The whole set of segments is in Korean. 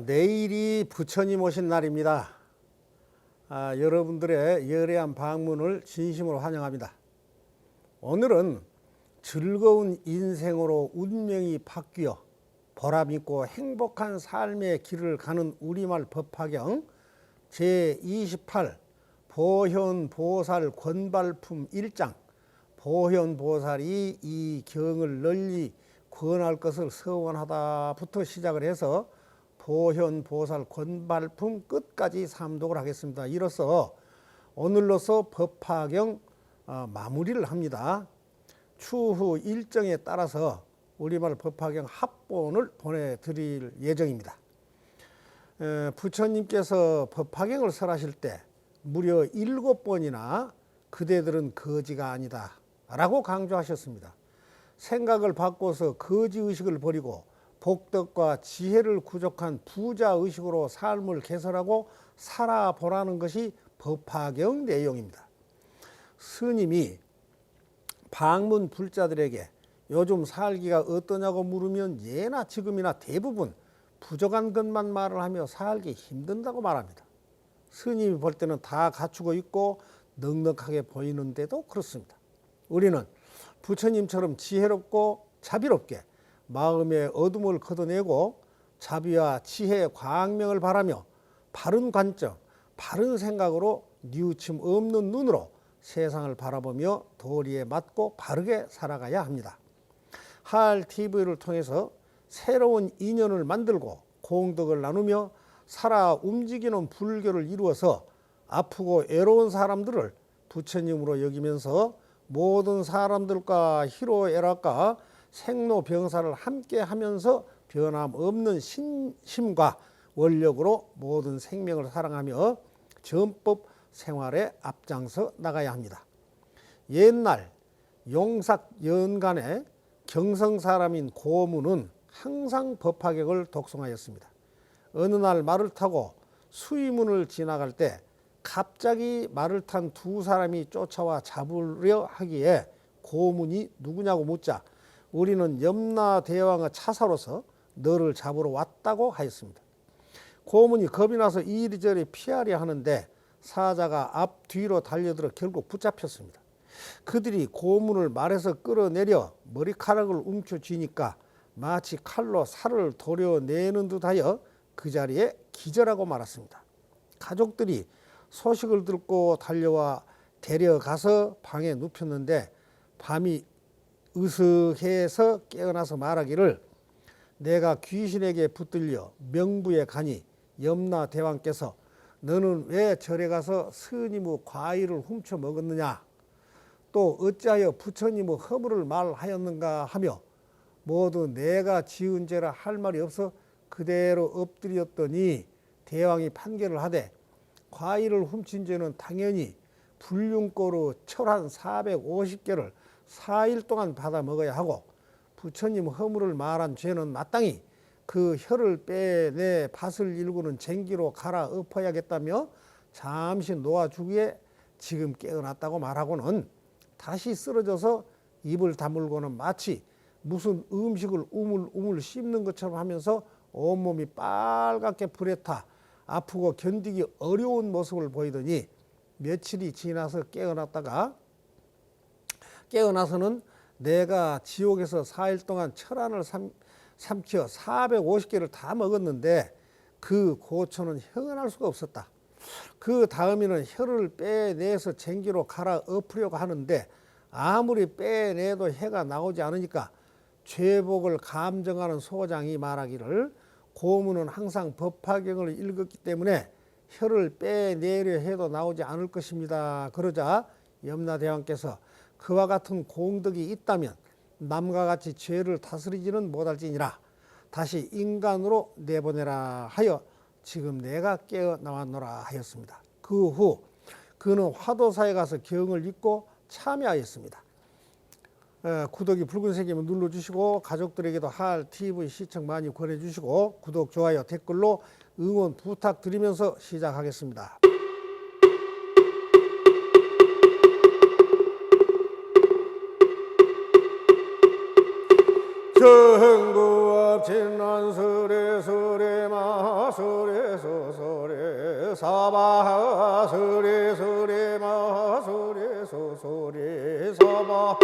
내일이 부처님 오신 날입니다. 여러분들의 열애한 방문을 진심으로 환영합니다. 오늘은 즐거운 인생으로 운명이 바뀌어 보람있고 행복한 삶의 길을 가는 우리말 법화경 제28 보현보살 권발품 1장 보현보살이 이 경을 널리 권할 것을 서원하다부터 시작을 해서 보현보살 권발품 끝까지 삼독을 하겠습니다. 이로써 오늘로서 법화경 마무리를 합니다. 추후 일정에 따라서 우리말 법화경 합본을 보내드릴 예정입니다. 부처님께서 법화경을 설하실 때 무려 7번이나 그대들은 거지가 아니다 라고 강조하셨습니다. 생각을 바꿔서 거지의식을 버리고 복덕과 지혜를 구족한 부자의식으로 삶을 개설하고 살아보라는 것이 법화경 내용입니다. 스님이 방문 불자들에게 요즘 살기가 어떠냐고 물으면 예나 지금이나 대부분 부족한 것만 말을 하며 살기 힘든다고 말합니다. 스님이 볼 때는 다 갖추고 있고 넉넉하게 보이는데도 그렇습니다. 우리는 부처님처럼 지혜롭고 자비롭게 마음의 어둠을 걷어내고 자비와 지혜의 광명을 바라며 바른 관점, 바른 생각으로 뉘우침 없는 눈으로 세상을 바라보며 도리에 맞고 바르게 살아가야 합니다. 할TV를 통해서 새로운 인연을 만들고 공덕을 나누며 살아 움직이는 불교를 이루어서 아프고 애로운 사람들을 부처님으로 여기면서 모든 사람들과 희로애락과 생로병사를 함께 하면서 변함없는 신심과 원력으로 모든 생명을 사랑하며 전법 생활에 앞장서 나가야 합니다. 옛날 용삭 연간에 경성 사람인 고문은 항상 법화경을 독송하였습니다. 어느 날 말을 타고 수위문을 지나갈 때 갑자기 말을 탄 두 사람이 쫓아와 잡으려 하기에 고문이 누구냐고 묻자 우리는 염라대왕의 차사로서 너를 잡으러 왔다고 하였습니다. 고문이 겁이 나서 이리저리 피하려 하는데 사자가 앞뒤로 달려들어 결국 붙잡혔습니다. 그들이 고문을 말에서 끌어내려 머리카락을 움켜쥐니까 마치 칼로 살을 도려내는 듯하여 그 자리에 기절하고 말았습니다. 가족들이 소식을 듣고 달려와 데려가서 방에 눕혔는데 밤이 으슥해서 깨어나서 말하기를 내가 귀신에게 붙들려 명부에 가니 염라대왕께서 너는 왜 절에 가서 스님의 과일을 훔쳐 먹었느냐 또 어찌하여 부처님의 허물을 말하였는가 하며 모두 내가 지은 죄라 할 말이 없어 그대로 엎드렸더니 대왕이 판결을 하되 과일을 훔친 죄는 당연히 불륜꼬로 철한 450개를 4일 동안 받아 먹어야 하고 부처님 허물을 말한 죄는 마땅히 그 혀를 빼내 밭을 일구는 쟁기로 갈아 엎어야겠다며 잠시 놓아주기에 지금 깨어났다고 말하고는 다시 쓰러져서 입을 다물고는 마치 무슨 음식을 우물우물 씹는 것처럼 하면서 온몸이 빨갛게 불에 타 아프고 견디기 어려운 모습을 보이더니 며칠이 지나서 깨어나서는 내가 지옥에서 4일 동안 철안을 삼켜 450개를 다 먹었는데 그 고초는 형언할 수가 없었다. 그 다음에는 혀를 빼내서 쟁기로 갈아 엎으려고 하는데 아무리 빼내도 해가 나오지 않으니까 죄복을 감정하는 소장이 말하기를 고문은 항상 법화경을 읽었기 때문에 혀를 빼내려 해도 나오지 않을 것입니다. 그러자 염라대왕께서 그와 같은 공덕이 있다면 남과 같이 죄를 다스리지는 못할지니라 다시 인간으로 내보내라 하여 지금 내가 깨어나왔노라 하였습니다. 그 후 그는 화도사에 가서 경을 읽고 참여하였습니다. 구독이 붉은색이면 눌러주시고 가족들에게도 할TV 시청 많이 권해주시고 구독, 좋아요, 댓글로 응원 부탁드리면서 시작하겠습니다. 정부 없진난 서래 서래 마 서래 서서래 사바 서래 서래 마 서래 서서래 사바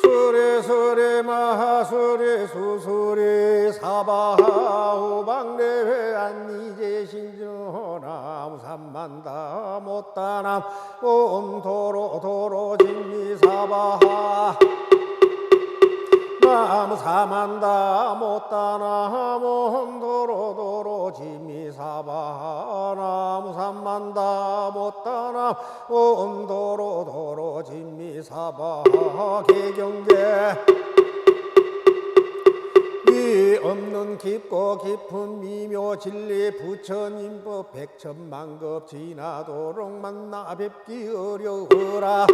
서래 서래 마 서래 서서래 사바 호방대회 안니제 신전함 삼만다 못다남 온도로 도로 진미 사바 남 사만다 못다나 몬도로 도로 지미사바 남 삼만다 못다나 온도로 도로 지미사바 개경계 위 없는 깊고 깊은 미묘 진리 부처님법 백천만급 지나도록 만나 뵙기 어려워라.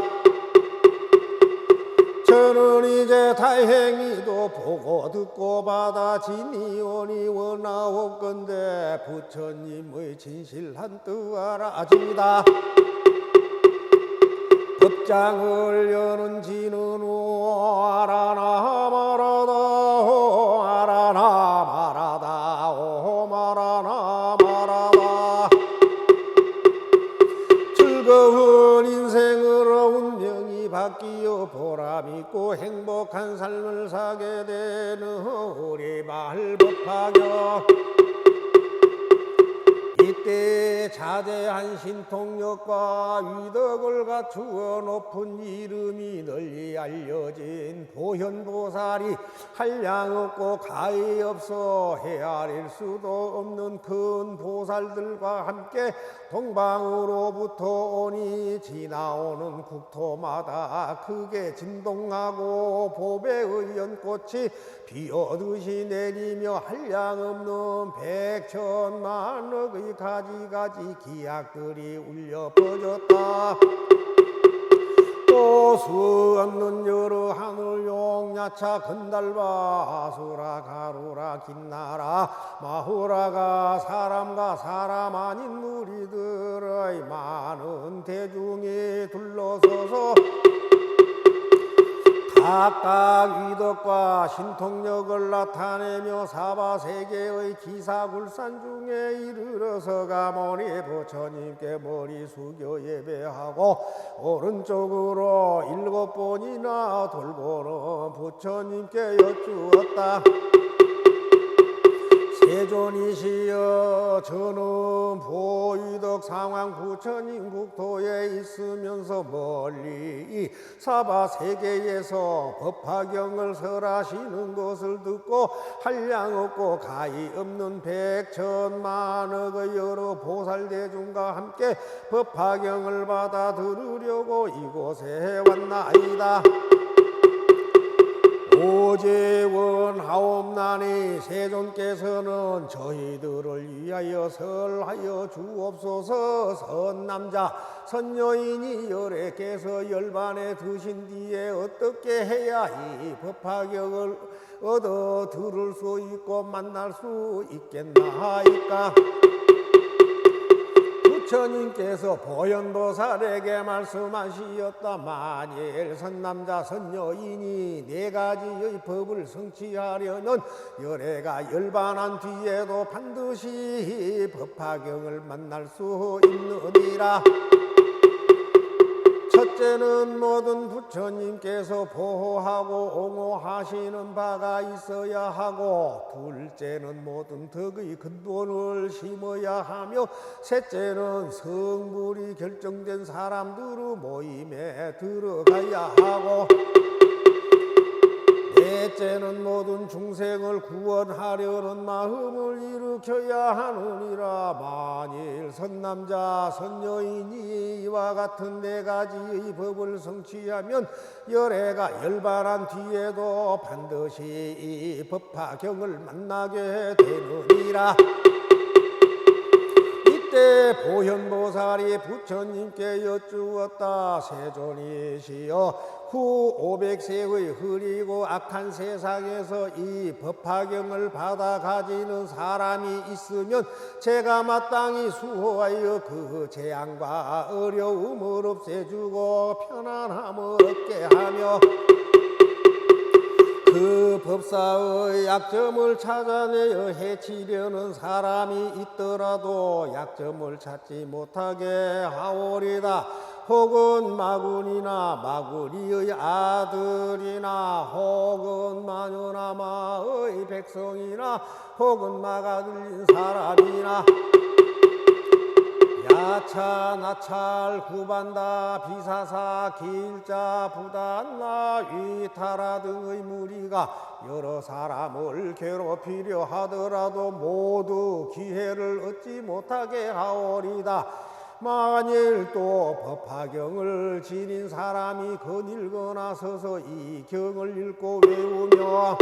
저는 이제 다행히도 보고 듣고 받아지니오니 원하옵건대 부처님의 진실한 뜻 알아지다. 법장을 여는 지는 오 알아나 말하다 오 알아나 말하다 오 말하나 말하다. 즐거운 인생으로 운명이 바뀌어 보람있고 행복한 삶을 사게 되는 우리 마을 법화경. 이때 자대한 신통력과 위덕을 갖추어 높은 이름이 널리 알려진 보현보살이 한량없고 가히 없어 헤아릴 수도 없는 큰 보살들과 함께 동방으로부터 오니 지나오는 국토마다 크게 진동하고 보배의 연꽃이 비오듯이 내리며 한량없는 백천만억의 가지가지 기약들이 울려 퍼졌다. 또 수 없는 여러 하늘 용야차 건달바 아수라 가루라 김나라 마후라가 사람과 사람 아닌 무리들의 많은 대중이 둘러서서 각각 위덕과 신통력을 나타내며 사바세계의 기사굴산 중에 이르러서 가모니 부처님께 머리 숙여 예배하고 오른쪽으로 7번이나 돌고는 부처님께 여쭈었다. 세존이시여 저는 보위덕 상황 부처님 국토에 있으면서 멀리 이 사바세계에서 법화경을 설하시는 것을 듣고 한량없고 가히 없는 백천만억의 여러 보살대중과 함께 법화경을 받아 들으려고 이곳에 왔나이다. 오제원하옵나니 세존께서는 저희들을 위하여 설하여 주옵소서. 선남자 선여인이 열애께서 열반에 드신 뒤에 어떻게 해야 이 법화경을 얻어 들을 수 있고 만날 수 있겠나이까. 부처님께서 보현보살에게 말씀하시었다. 만일 선남자 선여인이 4가지의 법을 성취하려면 열애가 열반한 뒤에도 반드시 법화경을 만날 수 있느니라. 첫째는 모든 부처님께서 보호하고 옹호하시는 바가 있어야 하고, 둘째는 모든 덕의 근본을 심어야 하며, 셋째는 성불이 결정된 사람들의 모임에 들어가야 하고, 넷째는 모든 중생을 구원하려는 마음을 일으켜야 하느니라. 만일 선남자 선여인이 이와 같은 4가지의 법을 성취하면 열애가 열반한 뒤에도 반드시 이 법화경을 만나게 되느니라. 이때 보현보살이 부처님께 여쭈었다. 세존이시여 후 500세의 흐리고 악한 세상에서 이 법화경을 받아 가지는 사람이 있으면 제가 마땅히 수호하여 그 재앙과 어려움을 없애주고 편안함을 얻게 하며, 그 법사의 약점을 찾아내어 해치려는 사람이 있더라도 약점을 찾지 못하게 하오리다. 혹은 마군이나 마구리의 아들이나 혹은 마녀나마의 백성이나 혹은 마가 들린 사람이나 야차 나찰 구반다 비사사 길자 부단나 위타라 등의 무리가 여러 사람을 괴롭히려 하더라도 모두 기회를 얻지 못하게 하오리다. 만일 또 법화경을 지닌 사람이 거닐거나 서서 이 경을 읽고 외우며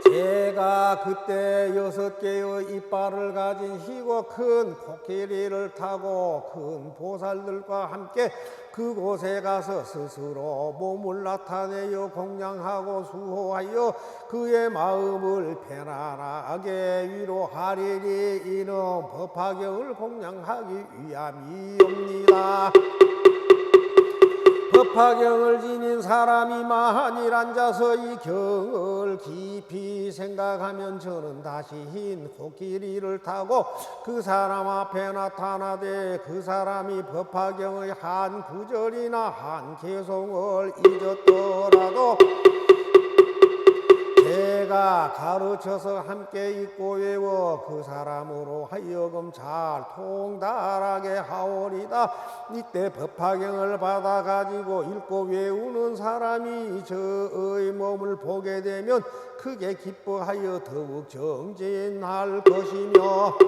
제가 그때 6개의 이빨을 가진 희고 큰 코끼리를 타고 큰 보살들과 함께 그곳에 가서 스스로 몸을 나타내어 공양하고 수호하여 그의 마음을 편안하게 위로하리니 이는 법화경을 공양하기 위함이옵니다. 법화경을 지닌 사람이 만일 앉아서 이 경을 깊이 생각하면 저는 다시 흰 코끼리를 타고 그 사람 앞에 나타나되 그 사람이 법화경의 한 구절이나 한 개송을 잊었더라도 제가 가르쳐서 함께 읽고 외워 그 사람으로 하여금 잘 통달하게 하오리다. 이때 법화경을 받아 가지고 읽고 외우는 사람이 저의 몸을 보게 되면 크게 기뻐하여 더욱 정진할 것이며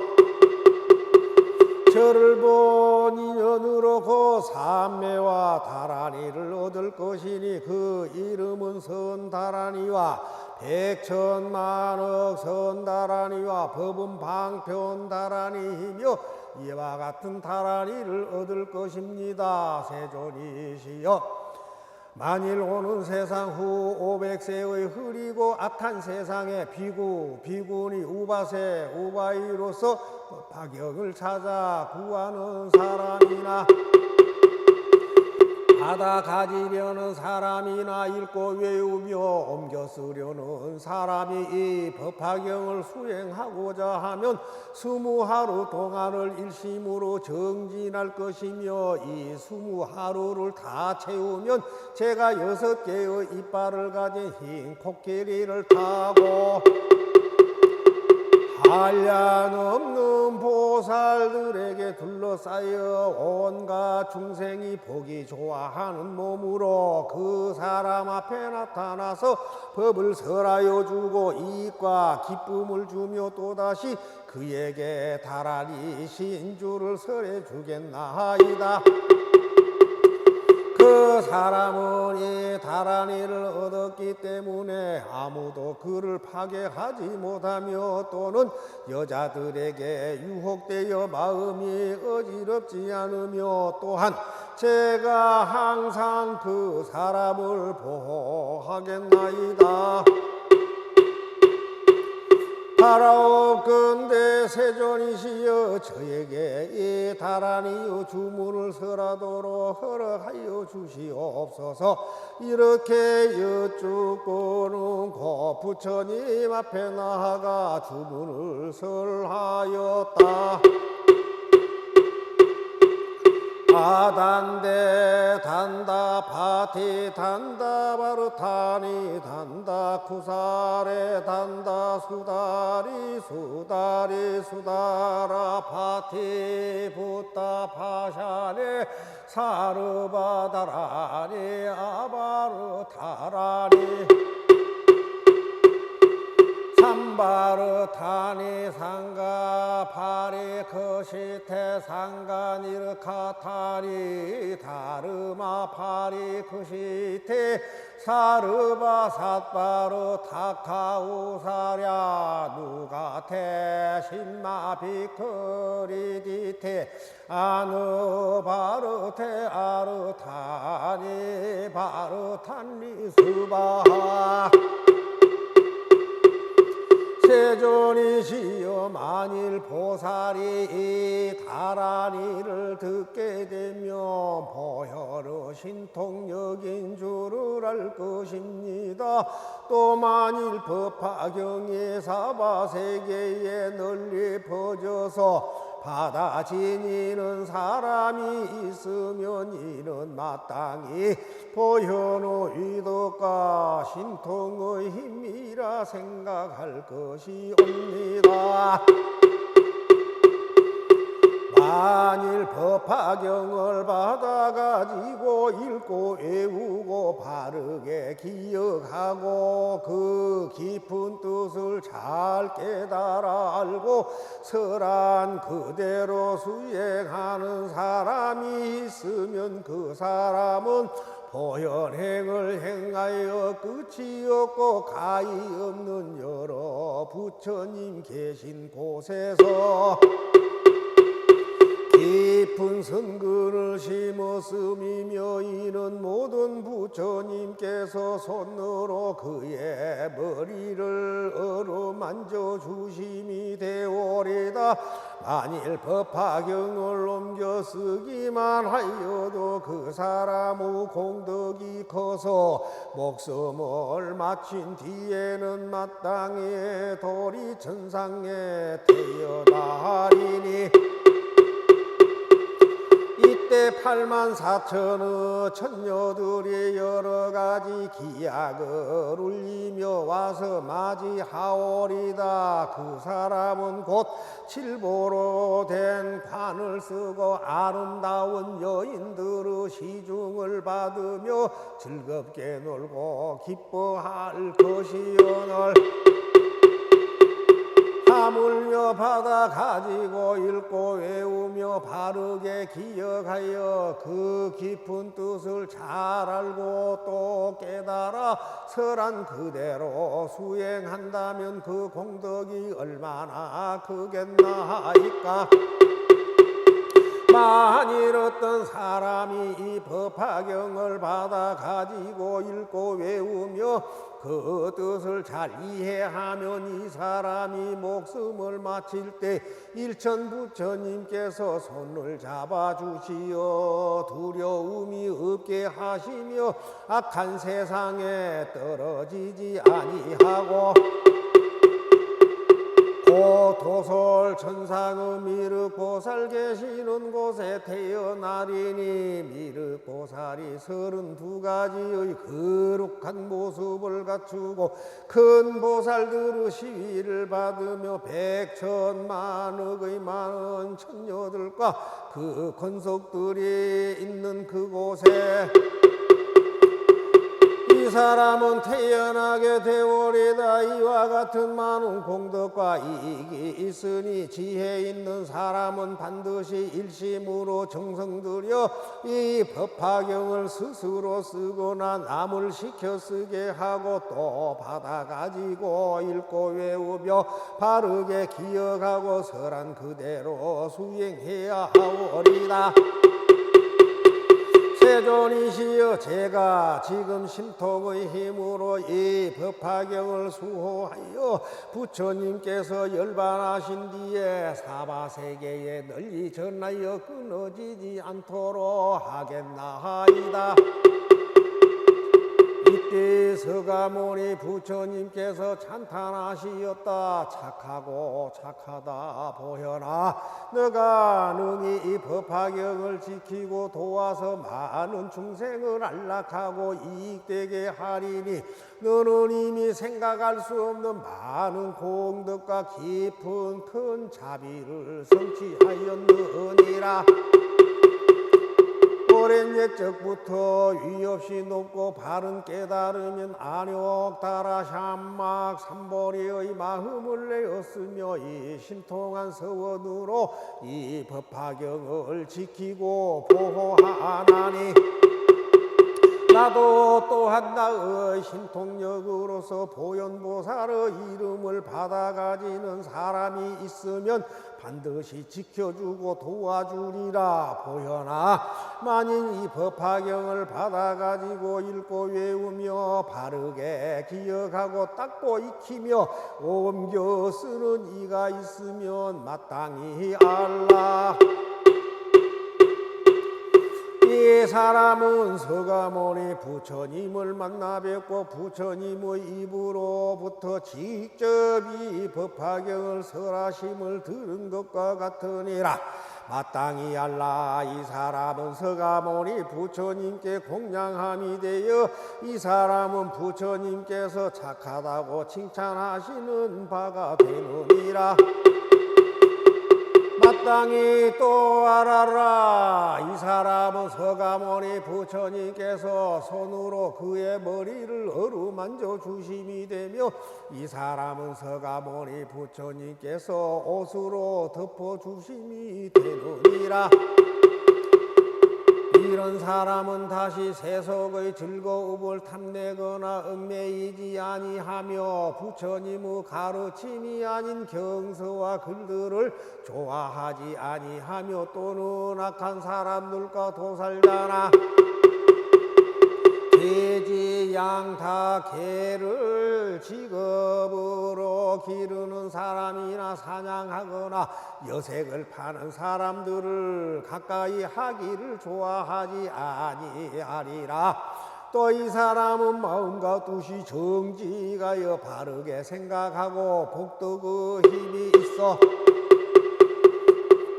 저를 본 인연으로 그 삼매와 다란이를 얻을 것이니 그 이름은 선다란이와 백천만억 선다란이와 법은 방편다란이이며 이와 같은 다란이를 얻을 것입니다. 세존이시여 만일 오는 세상 후 500세의 흐리고 악한 세상에 비군이 우바세 우바이로서 법화경을 찾아 구하는 사람이나 받아 가지려는 사람이나 읽고 외우며 옮겨 쓰려는 사람이 이 법화경을 수행하고자 하면 20하루 동안을 일심으로 정진할 것이며 이 20하루를 다 채우면 제가 6개의 이빨을 가진 흰 코끼리를 타고 한량없는 보살들에게 둘러싸여 온갖 중생이 보기 좋아하는 몸으로 그 사람 앞에 나타나서 법을 설하여 주고 이익과 기쁨을 주며 또다시 그에게 다란이 신주를 설해 주겠나이다. 그 사람은 이 다란이를 얻었기 때문에 아무도 그를 파괴하지 못하며 또는 여자들에게 유혹되어 마음이 어지럽지 않으며 또한 제가 항상 그 사람을 보호하겠나이다. 바라옵건대 세존이시여 저에게 이 다란이의 주문을 설하도록 허락하여 주시옵소서. 이렇게 여쭙고는 고 부처님 앞에 나아가 주문을 설하였다. 아단데 단다 파티 단다 바르타니 단다 쿠사레 단다 수다리 수다리 수다라 파티 붓다 파샤네 사르바다라니 아바르타라니 삼바르타니 상가 파리 크시테 상가니르카타니 다르마 파리 크시테 사르바 삿바르 타카우사랴 누가테 신마 비크리디테 아누바르테 아르타니 바르탄리 수바하 세존이시여 만일 보살이 다란이를 듣게 되면 보혈의 신통력인 줄을 알 것입니다. 또 만일 법화경이 사바세계에 널리 퍼져서 바다 지니는 사람이 있으면 이는 마땅히 보현의 의덕과 신통의 힘이라 생각할 것이옵니다. 만일 법화경을 받아가지고 읽고 외우고 바르게 기억하고 그 깊은 뜻을 잘 깨달아 알고 설한 그대로 수행하는 사람이 있으면 그 사람은 보현행을 행하여 끝이 없고 가히 없는 여러 부처님 계신 곳에서 깊은 선근을 심었음이며 이는 모든 부처님께서 손으로 그의 머리를 어루만져 주심이 되오리다. 만일 법화경을 옮겨 쓰기만 하여도 그 사람의 공덕이 커서 목숨을 마친 뒤에는 마땅히 도리천상에 태어나리니 이때 84,000의 천녀들이 여러가지 기약을 울리며 와서 맞이하오리다. 그 사람은 곧 칠보로 된 관을 쓰고 아름다운 여인들의 시중을 받으며 즐겁게 놀고 기뻐할 것이오늘 하물며 받아 가지고 읽고 외우며 바르게 기억하여 그 깊은 뜻을 잘 알고 또 깨달아 설한 그대로 수행한다면 그 공덕이 얼마나 크겠나이까. 만일 어떤 사람이 이 법화경을 받아 가지고 읽고 외우며 그 뜻을 잘 이해하면 이 사람이 목숨을 마칠 때 일천부처님께서 손을 잡아주시어 두려움이 없게 하시며 악한 세상에 떨어지지 아니하고 도솔 천상의 미륵보살 계시는 곳에 태어나리니 미륵보살이 32가지의 거룩한 모습을 갖추고 큰 보살들의 시위를 받으며 백천만억의 많은 천녀들과 그 권속들이 있는 그곳에 이 사람은 태어나게 되오리다. 이와 같은 많은 공덕과 이익이 있으니 지혜 있는 사람은 반드시 일심으로 정성 들여 이 법화경을 스스로 쓰거나 남을 시켜 쓰게 하고 또 받아가지고 읽고 외우며 바르게 기억하고 설한 그대로 수행해야 하오리다. 세존이시여 제가 지금 신통의 힘으로 이 법화경을 수호하여 부처님께서 열반하신 뒤에 사바세계에 널리 전하여 끊어지지 않도록 하겠나이다. 이때 서가모니 부처님께서 찬탄하시었다. 착하고 착하다 보현아, 너가 능히 이 법화경을 지키고 도와서 많은 중생을 안락하고 이익되게 하리니 너는 이미 생각할 수 없는 많은 공덕과 깊은 큰 자비를 성취하였느니라. 오랜 옛적부터 위 없이 높고 바른 깨달으면 안욕다라 샴막 삼보리의 마음을 내었으며 이 신통한 서원으로 이 법화경을 지키고 보호하나니 나도 또한 나의 신통력으로서 보현보살의 이름을 받아가지는 사람이 있으면 반드시 지켜주고 도와주리라. 보현아, 만일 이 법화경을 받아가지고 읽고 외우며 바르게 기억하고 닦고 익히며 옮겨 쓰는 이가 있으면 마땅히 알라. 이 사람은 서가모니 부처님을 만나 뵙고 부처님의 입으로부터 직접 이 법화경을 설하심을 들은 것과 같으니라. 마땅히 알라. 이 사람은 서가모니 부처님께 공양함이 되어 이 사람은 부처님께서 착하다고 칭찬하시는 바가 되느니라. 마땅히 또 알아라. 이 사람은 서가모니 부처님께서 손으로 그의 머리를 어루만져 주심이 되며 이 사람은 서가모니 부처님께서 옷으로 덮어 주심이 되느니라. 이런 사람은 다시 세속의 즐거움을 탐내거나 얽매이지 아니하며 부처님의 가르침이 아닌 경서와 글들을 좋아하지 아니하며 또는 악한 사람들과 도살자나 돼지, 양, 닭, 개를 직업으로 기르는 사람이나 사냥하거나 여색을 파는 사람들을 가까이 하기를 좋아하지 아니하리라. 또 이 사람은 마음과 뜻이 정직하여 바르게 생각하고 복덕의 힘이 있어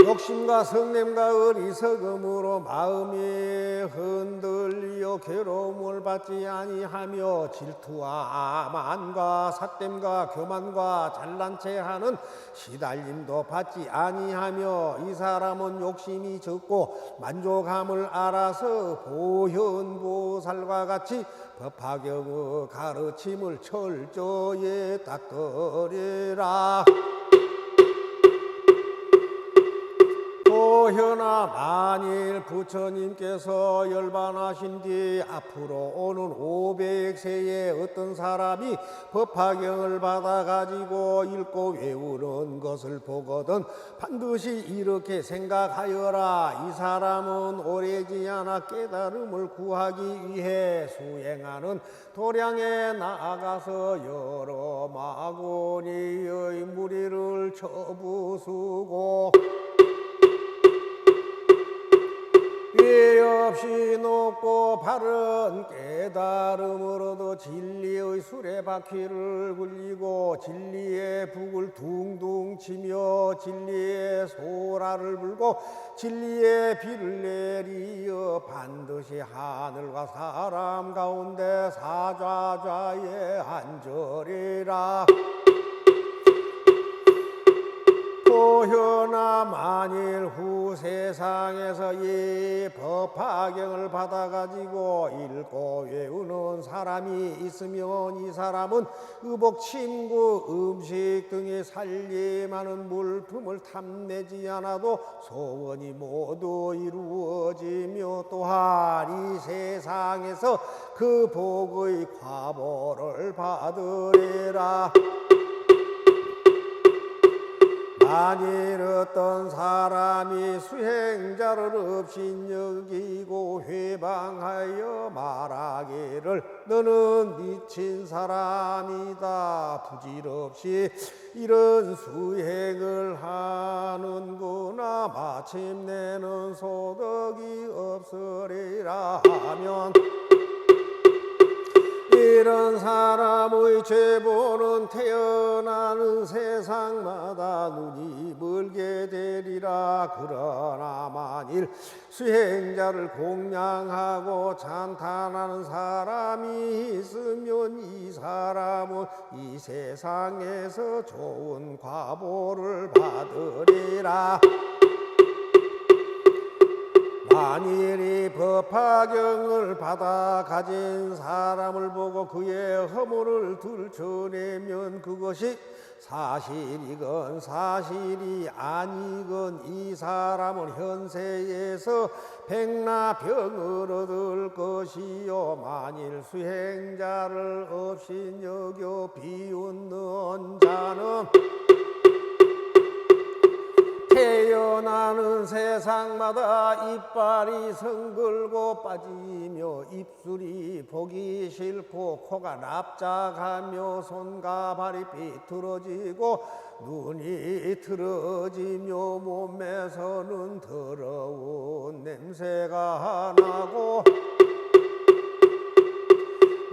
욕심과 성냄과 어리석음으로 마음이 흔들려 괴로움을 받지 아니하며 질투와 만과 삿됨과 교만과 잘난 체하는 시달림도 받지 아니하며 이 사람은 욕심이 적고 만족함을 알아서 보현보살과 같이 법화경의 가르침을 철저히 닦으리라. 보현아, 만일 부처님께서 열반하신 뒤 앞으로 오는 500세에 어떤 사람이 법화경을 받아가지고 읽고 외우는 것을 보거든 반드시 이렇게 생각하여라. 이 사람은 오래지 않아 깨달음을 구하기 위해 수행하는 도량에 나아가서 여러 마구니의 무리를 쳐부수고 예 없이 높고 바른 깨달음으로도 진리의 수레바퀴를 굴리고 진리의 북을 둥둥 치며 진리의 소라를 불고 진리의 비를 내리어 반드시 하늘과 사람 가운데 사좌좌에 앉으리라. 보현아, 만일 후 세상에서 이 법화경을 받아가지고 읽고 외우는 사람이 있으면 이 사람은 의복, 침구, 음식 등의 살림하는 물품을 탐내지 않아도 소원이 모두 이루어지며 또한 이 세상에서 그 복의 과보를 받으리라. 만일 어떤 사람이 수행자를 업신여기고 회방하여 말하기를 너는 미친 사람이다. 부질없이 이런 수행을 하는구나. 마침내는 소득이 없으리라 하면 이런 사람의 죄보는 태어나는 세상마다 눈이 멀게 되리라. 그러나 만일 수행자를 공양하고 찬탄하는 사람이 있으면 이 사람은 이 세상에서 좋은 과보를 받으리라. 만일 이 법화경을 받아 가진 사람을 보고 그의 허물을 들춰내면 그것이 사실이건 사실이 아니건 이 사람은 현세에서 백나병을 얻을 것이요. 만일 수행자를 업신여겨 비웃는 자는 태어나는 세상마다 이빨이 성글고 빠지며 입술이 보기 싫고 코가 납작하며 손과 발이 삐뚤어지고 눈이 틀어지며 몸에서는 더러운 냄새가 나고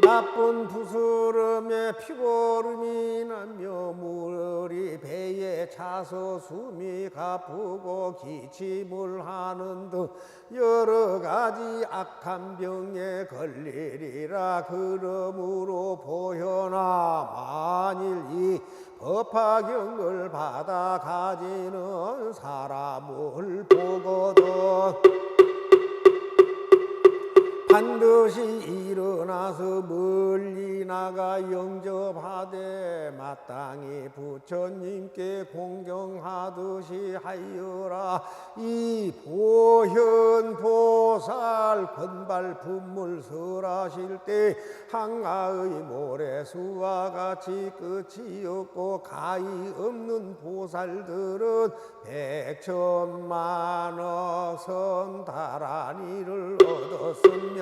나쁜 부스럼에 피고름이 나며 물이 배에 차서 숨이 가쁘고 기침을 하는 등 여러 가지 악한 병에 걸리리라. 그러므로 보현아, 만일 이 법화경을 받아 가지는 사람을 보거든 반드시 일어나서 멀리 나가 영접하되 마땅히 부처님께 공경하듯이 하여라. 이 보현보살 건발품을 설하실 때 한가의 모래수와 같이 끝이 없고 가히 없는 보살들은 백천만억 선다라니를 얻었으며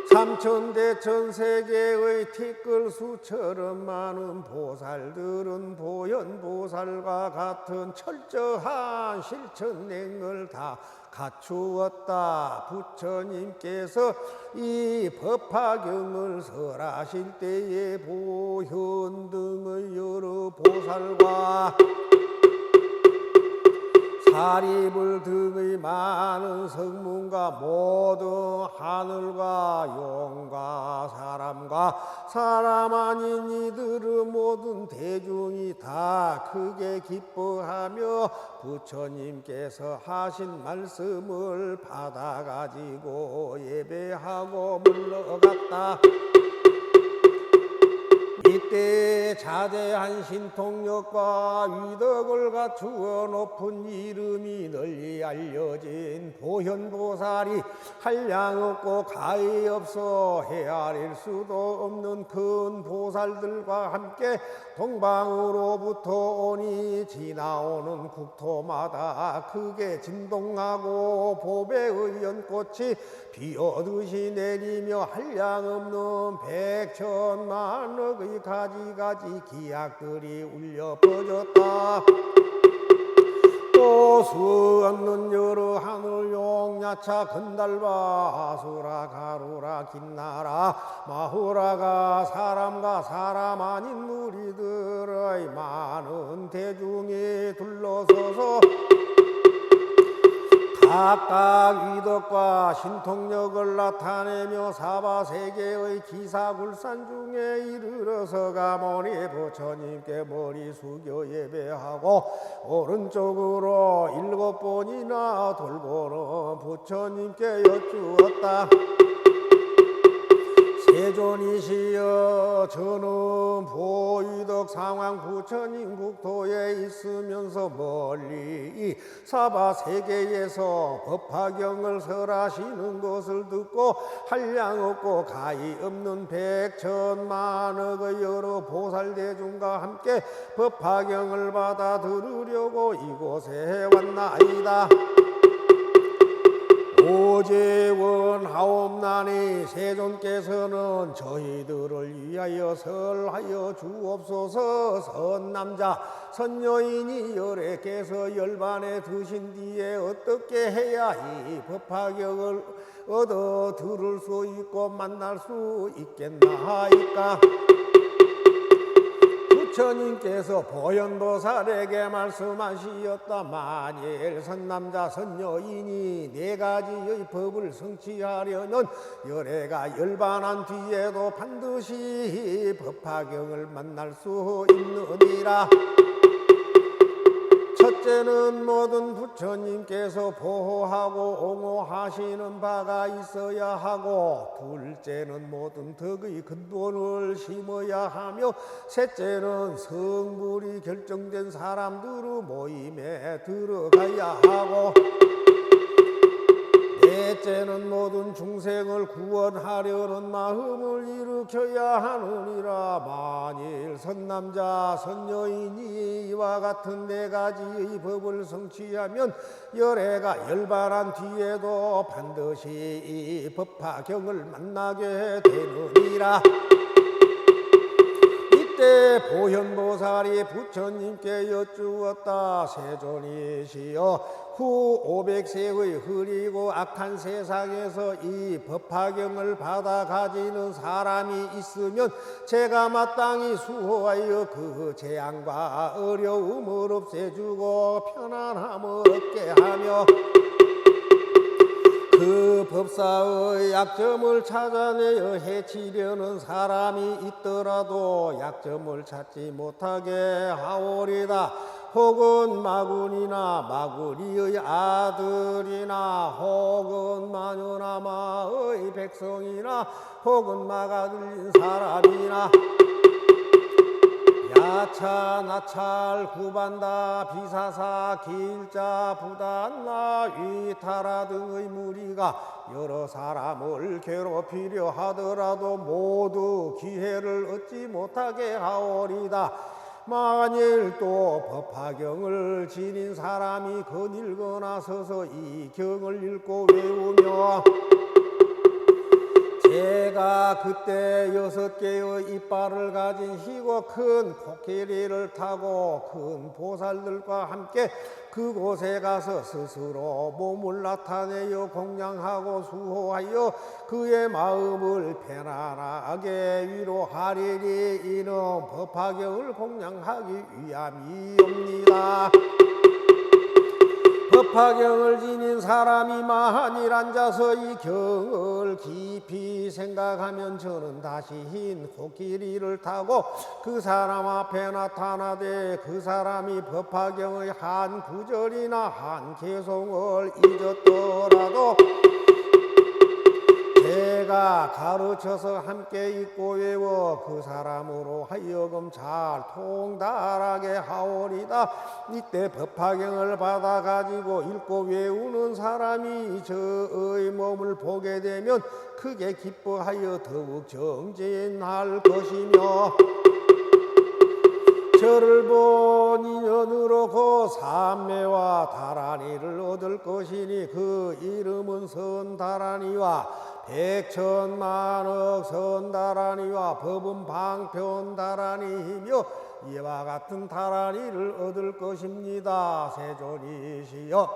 삼천대천 세계의 티끌수처럼 많은 보살들은 보현보살과 같은 철저한 실천행을 다 갖추었다. 부처님께서 이 법화경을 설하실 때에 보현 등의 여러 보살과 사리불 등의 많은 성문과 모든 하늘과 용과 사람과 사람 아닌 이들의 모든 대중이 다 크게 기뻐하며 부처님께서 하신 말씀을 받아가지고 예배하고 물러갔다. 이때 자대한 신통력과 위덕을 갖추어 높은 이름이 널리 알려진 보현보살이 한량없고 가히 없어 헤아릴 수도 없는 큰 보살들과 함께 동방으로부터 오니 지나오는 국토마다 크게 진동하고 보배의 연꽃이 비오듯이 내리며 한량없는 백천만억의 가지가지 기약들이 울려 퍼졌다. 또 수없는 여러 하늘 용야차 건달바 아수라 가루라 긴나라 마후라가 사람과 사람 아닌 무리들의 많은 대중이 둘러서서 각각 위덕과 신통력을 나타내며 사바세계의 기사굴산 중에 이르러서 가모니 부처님께 머리 숙여 예배하고 오른쪽으로 7번이나 돌고는 부처님께 여쭈었다. 세존이시여, 저는 보위덕 상황 부처님 국토에 있으면서 멀리 이 사바세계에서 법화경을 설하시는 것을 듣고 한량없고 가히 없는 백천만억의 여러 보살대중과 함께 법화경을 받아 들으려고 이곳에 왔나이다. 오제원하옵나니 세존께서는 저희들을 위하여 설하여 주옵소서. 선남자 선여인이 열애께서 열반에 드신 뒤에 어떻게 해야 이 법화경을 얻어 들을 수 있고 만날 수 있겠나이까. 부처님께서 보현보살에게 말씀하시었다. 만일 선남자 선여인이 4가지의 법을 성취하려면 열애가 열반한 뒤에도 반드시 법화경을 만날 수 있느니라. 첫째는 모든 부처님께서 보호하고 옹호하시는 바가 있어야 하고, 둘째는 모든 덕의 근본을 심어야 하며, 셋째는 성불이 결정된 사람들의 모임에 들어가야 하고, 셋째는 모든 중생을 구원하려는 마음을 일으켜야 하느니라. 만일 선남자 선여인이 이와 같은 네 가지의 법을 성취하면 열애가 열반한 뒤에도 반드시 이 법화경을 만나게 되느니라. 이때 보현보살이 부처님께 여쭈었다. 세존이시여, 후 500세의 흐리고 악한 세상에서 이 법화경을 받아 가지는 사람이 있으면 제가 마땅히 수호하여 그 재앙과 어려움을 없애주고 편안함을 얻게 하며 그 법사의 약점을 찾아내어 해치려는 사람이 있더라도 약점을 찾지 못하게 하오리다. 혹은 마군이나 마구리의 아들이나 혹은 마녀나마의 백성이나 혹은 마가 들린 사람이나 야차 나찰 구반다 비사사 길자 부단나 위타라 등의 무리가 여러 사람을 괴롭히려 하더라도 모두 기회를 얻지 못하게 하오리다. 만일 또 법화경을 지닌 사람이 거닐거나 서서 이 경을 읽고 외우며 제가 그때 6개의 이빨을 가진 희고 큰 코끼리를 타고 큰 보살들과 함께 그곳에 가서 스스로 몸을 나타내어 공양하고 수호하여 그의 마음을 편안하게 위로하리니 이는 법화경을 공양하기 위함이옵니다. 법화경을 지닌 사람이 만일 앉아서 이 경을 깊이 생각하면 저는 다시 흰 코끼리를 타고 그 사람 앞에 나타나되 그 사람이 법화경의 한 구절이나 한 개송을 잊었더라도 제가 가르쳐서 함께 읽고 외워 그 사람으로 하여금 잘 통달하게 하오리다. 이때 법화경을 받아 가지고 읽고 외우는 사람이 저의 몸을 보게 되면 크게 기뻐하여 더욱 정진할 것이며 저를 본 인연으로 그 삼매와 다란이를 얻을 것이니 그 이름은 선다란이와 백천만억 선다란이와 법은 방편다란이이며 이와 같은 다란이를 얻을 것입니다. 세존이시여,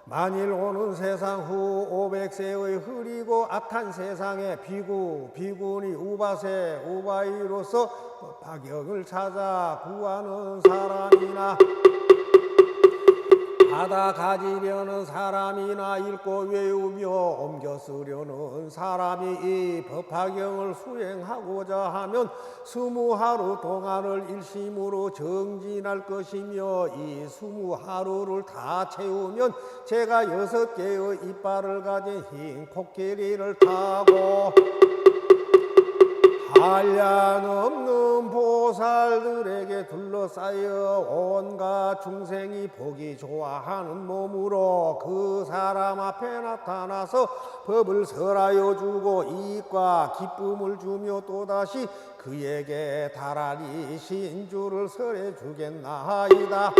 만일 오는 세상 후 500세의 흐리고 악한 세상에 비군이 우바세 우바이로서 법화경을 찾아 구하는 사람이나 받아 가지려는 사람이나 읽고 외우며 옮겨 쓰려는 사람이 이 법화경을 수행하고자 하면 20하루 동안을 일심으로 정진할 것이며 이 20하루를 다 채우면 제가 6개의 이빨을 가진 흰 코끼리를 타고 한량없는 보살들에게 둘러싸여 온갖 중생이 보기 좋아하는 몸으로 그 사람 앞에 나타나서 법을 설하여 주고 이익과 기쁨을 주며 또다시 그에게 다란이 신주를 설해 주겠나이다.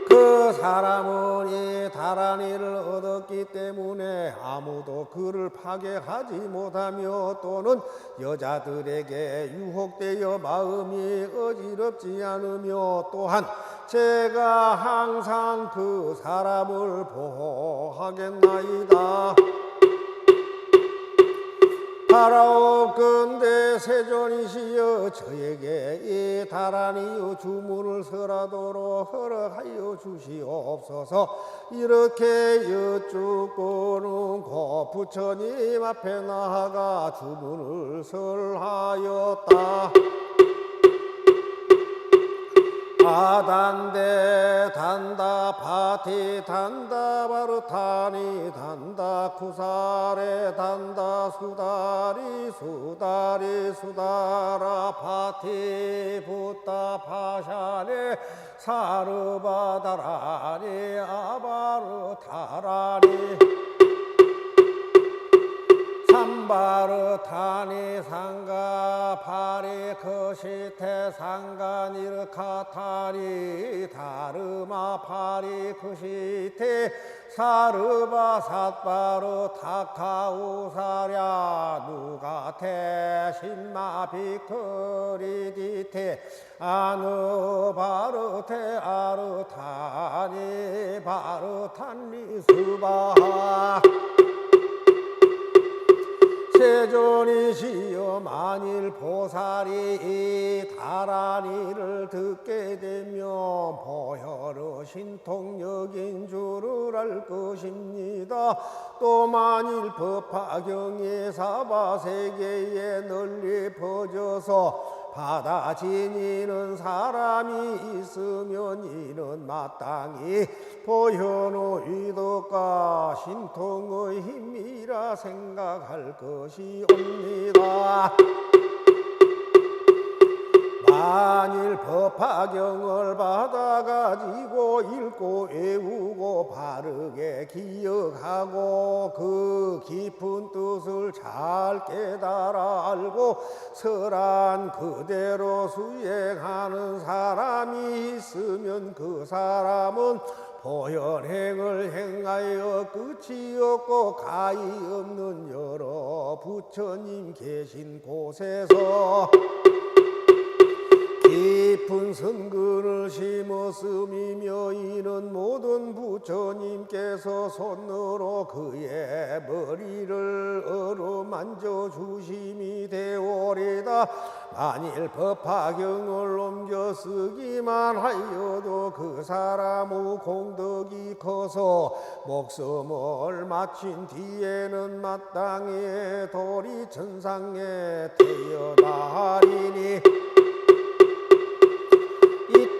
그 사람은 이 다란이를 얻었기 때문에 아무도 그를 파괴하지 못하며 또는 여자들에게 유혹되어 마음이 어지럽지 않으며 또한 제가 항상 그 사람을 보호하겠나이다. 바라옵건대 세존이시여, 저에게 이 다란이의 주문을 설하도록 허락하여 주시옵소서. 이렇게 여쭙고는 곧 부처님 앞에 나아가 주문을 설하였다. 바단대 단다 파티 단다 바르타니 단다 쿠사레 단다 수다리 수다리 수다라 파티 붓다 파샤네 사르바다라니 아바르타라니 삼바르타니 상가 파리 크시테 상가 니르카타니 다르마 파리 크시테 사르바 삿바르 타카우사랴 누가테 신마 비크리디테 아누 바르테 아르타니 바르탄리 수바하 세존이시여 만일 보살이 이 다라니를 듣게 되면 보혈의 신통력인 줄을 알 것입니다. 또 만일 법화경이 사바세계에 널리 퍼져서 바다 지니는 사람이 있으면 이는 마땅히 보현의 의덕과 신통의 힘이라 생각할 것이옵니다. 만일 법화경을 받아가지고 읽고 외우고 바르게 기억하고 그 깊은 뜻을 잘 깨달아 알고 설한 그대로 수행하는 사람이 있으면 그 사람은 보현행을 행하여 끝이 없고 가히 없는 여러 부처님 계신 곳에서 깊은 선근을 심었음이며 이는 모든 부처님께서 손으로 그의 머리를 어루만져 주심이 되오리다. 만일 법화경을 옮겨 쓰기만 하여도 그 사람의 공덕이 커서 목숨을 마친 뒤에는 마땅히 도리천상에 태어나리니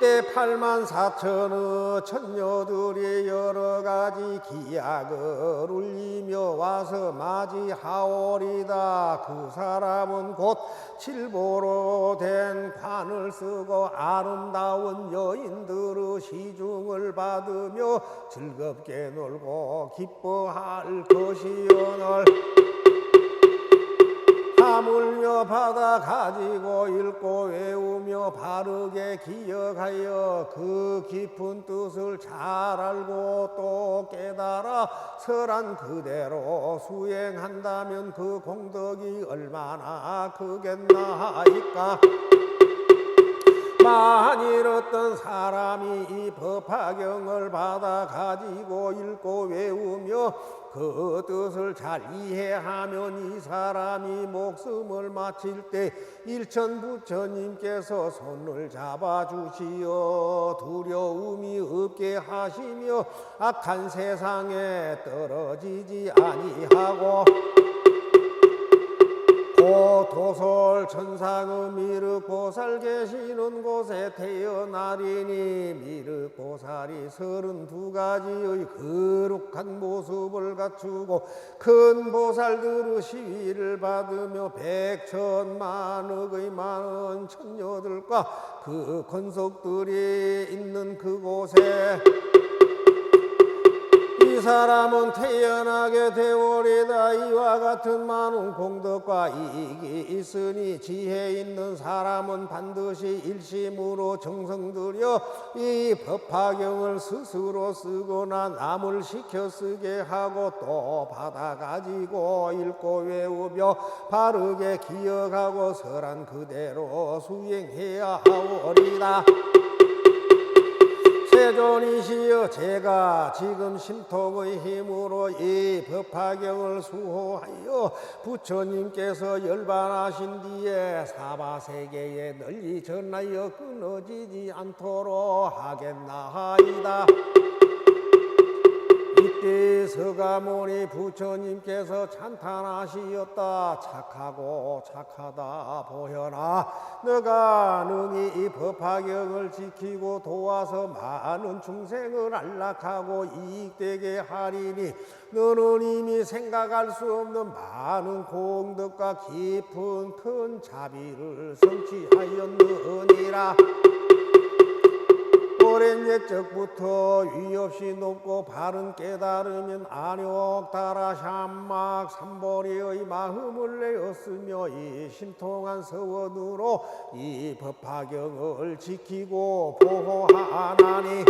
이때 84,000의 천녀들이 여러가지 기약을 울리며 와서 맞이하오리다. 그 사람은 곧 칠보로 된 관을 쓰고 아름다운 여인들의 시중을 받으며 즐겁게 놀고 기뻐할 것이오늘 하물며 받아 가지고 읽고 외우며 바르게 기억하여 그 깊은 뜻을 잘 알고 또 깨달아 설한 그대로 수행한다면 그 공덕이 얼마나 크겠나이까. 만일 어떤 사람이 이 법화경을 받아 가지고 읽고 외우며 그 뜻을 잘 이해하면 이 사람이 목숨을 마칠 때 일천 부처님께서 손을 잡아주시어 두려움이 없게 하시며 악한 세상에 떨어지지 아니하고 도솔 천상의 미륵보살 계시는 곳에 태어나리니 미륵보살이 32가지의 거룩한 모습을 갖추고 큰 보살들의 시위를 받으며 백천만억의 많은 천녀들과 그 권속들이 있는 그곳에 이 사람은 태어나게 되오리다. 이와 같은 많은 공덕과 이익이 있으니 지혜 있는 사람은 반드시 일심으로 정성 들여 이 법화경을 스스로 쓰거나 남을 시켜 쓰게 하고 또 받아가지고 읽고 외우며 바르게 기억하고 설한 그대로 수행해야 하오리다. 세존이시여 제가 지금 심통의 힘으로 이 법화경을 수호하여 부처님께서 열반하신 뒤에 사바세계에 널리 전하여 끊어지지 않도록 하겠나이다. 이때 서가모니 부처님께서 찬탄하시었다. 착하고 착하다 보현아, 너가 능히 이 법화경을 지키고 도와서 많은 중생을 안락하고 이익되게 하리니 너는 이미 생각할 수 없는 많은 공덕과 깊은 큰 자비를 성취하였느니라. 오랜 옛적부터 위 없이 높고 바른 깨달으면 안욕다라 샴막 삼보리의 마음을 내었으며 이 신통한 서원으로 이 법화경을 지키고 보호하나니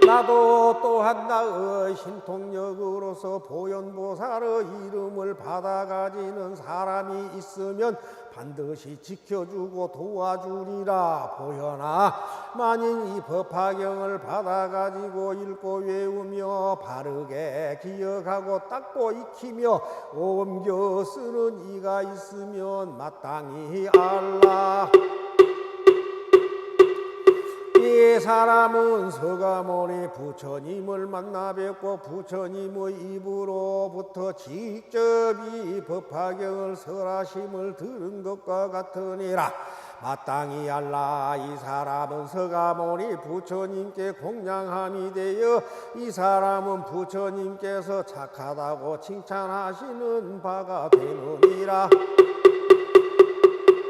나도 또한 나의 신통력으로서 보현보살의 이름을 받아가지는 사람이 있으면 반드시 지켜주고 도와주리라. 보현아, 만일 이 법화경을 받아가지고 읽고 외우며 바르게 기억하고 닦고 익히며 옮겨 쓰는 이가 있으면 마땅히 알라. 이 사람은 서가모니 부처님을 만나 뵙고 부처님의 입으로부터 직접 이 법화경을 설하심을 들은 것과 같으니라. 마땅히 알라. 이 사람은 서가모니 부처님께 공양함이 되어 이 사람은 부처님께서 착하다고 칭찬하시는 바가 되느니라.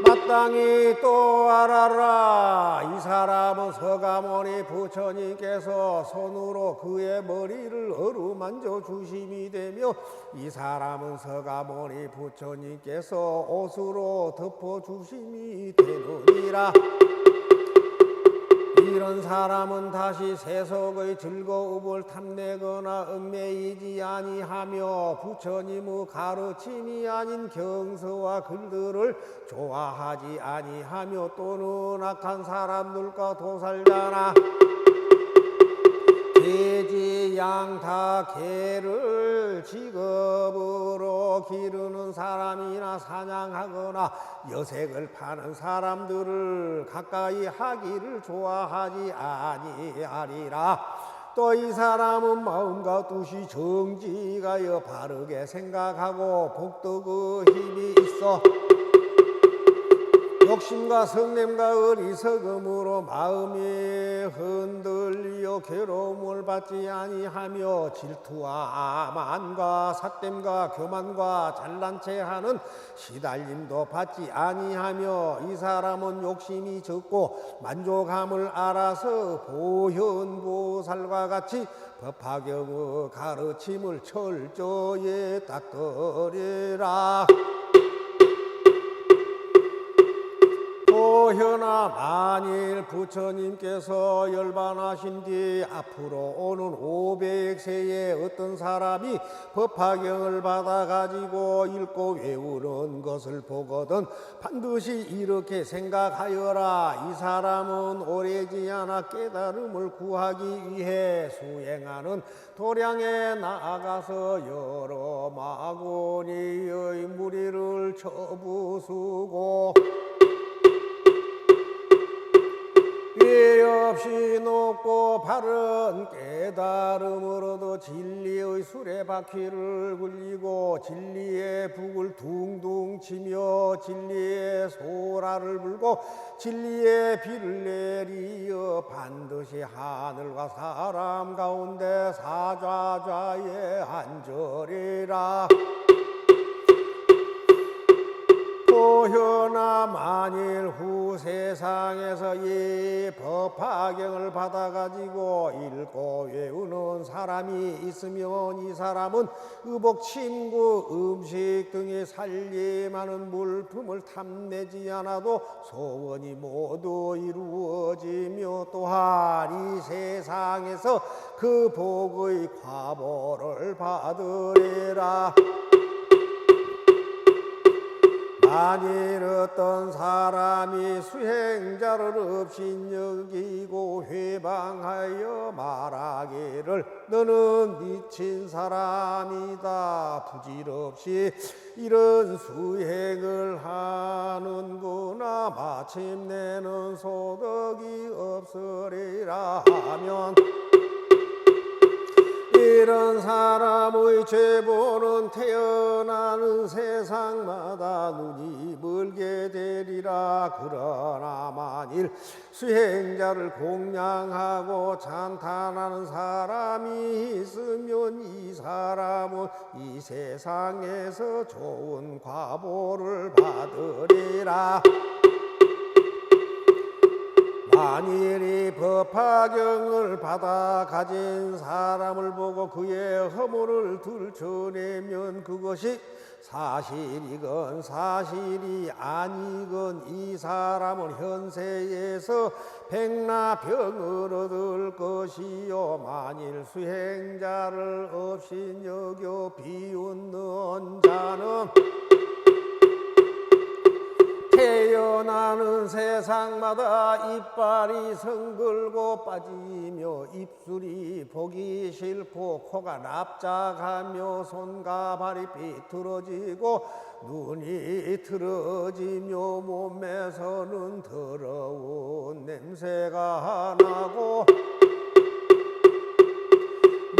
마땅히 또 알아라. 이 사람은 서가모니 부처님께서 손으로 그의 머리를 어루만져 주심이 되며 이 사람은 서가모니 부처님께서 옷으로 덮어 주심이 되느니라. 이런 사람은 다시 세속의 즐거움을 탐내거나 얽매이지 아니하며 부처님의 가르침이 아닌 경서와 글들을 좋아하지 아니하며 또는 악한 사람들과 도살자나 돼지, 양, 다, 개를 직업으로 기르는 사람이나 사냥하거나 여색을 파는 사람들을 가까이 하기를 좋아하지 아니하리라. 또 이 사람은 마음과 뜻이 정직하여 바르게 생각하고 복덕의 힘이 있어 욕심과 성냄과 어리석음으로 마음이 흔들려 괴로움을 받지 아니하며 질투와 만과 삿됨과 교만과 잘난 체하는 시달림도 받지 아니하며 이 사람은 욕심이 적고 만족함을 알아서 보현보살과 같이 법화경의 가르침을 철저히 닦으리라. 보현아, 만일 부처님께서 열반하신 뒤 앞으로 오는 500세에 어떤 사람이 법화경을 받아가지고 읽고 외우는 것을 보거든 반드시 이렇게 생각하여라. 이 사람은 오래지 않아 깨달음을 구하기 위해 수행하는 도량에 나아가서 여러 마구니의 무리를 쳐부수고 예 없이 높고 바른 깨달음으로도 진리의 수레바퀴를 굴리고 진리의 북을 둥둥 치며 진리의 소라를 불고 진리의 비를 내리어 반드시 하늘과 사람 가운데 사좌좌에 앉으리라. 보현아, 만일 후 세상에서 이 법화경을 받아가지고 읽고 외우는 사람이 있으면 이 사람은 의복, 침구, 음식 등의 살림하는 물품을 탐내지 않아도 소원이 모두 이루어지며 또한 이 세상에서 그 복의 과보를 받으리라. 만일 어떤 사람이 수행자를 업신여기고 회방하여 말하기를 너는 미친 사람이다. 부질없이 이런 수행을 하는구나. 마침내는 소득이 없으리라 하면 나의 죄보는 태어나는 세상마다 눈이 멀게 되리라. 그러나 만일 수행자를 공양하고 찬탄하는 사람이 있으면 이 사람은 이 세상에서 좋은 과보를 받으리라. 만일 이 법화경을 받아 가진 사람을 보고 그의 허물을 들춰내면 그것이 사실이건 사실이 아니건 이 사람은 현세에서 백나병을 얻을 것이요. 만일 수행자를 없이 여겨 비웃는 자는 태어나는 세상마다 이빨이 성글고 빠지며 입술이 보기 싫고 코가 납작하며 손과 발이 삐뚤어지고 눈이 틀어지며 몸에서는 더러운 냄새가 나고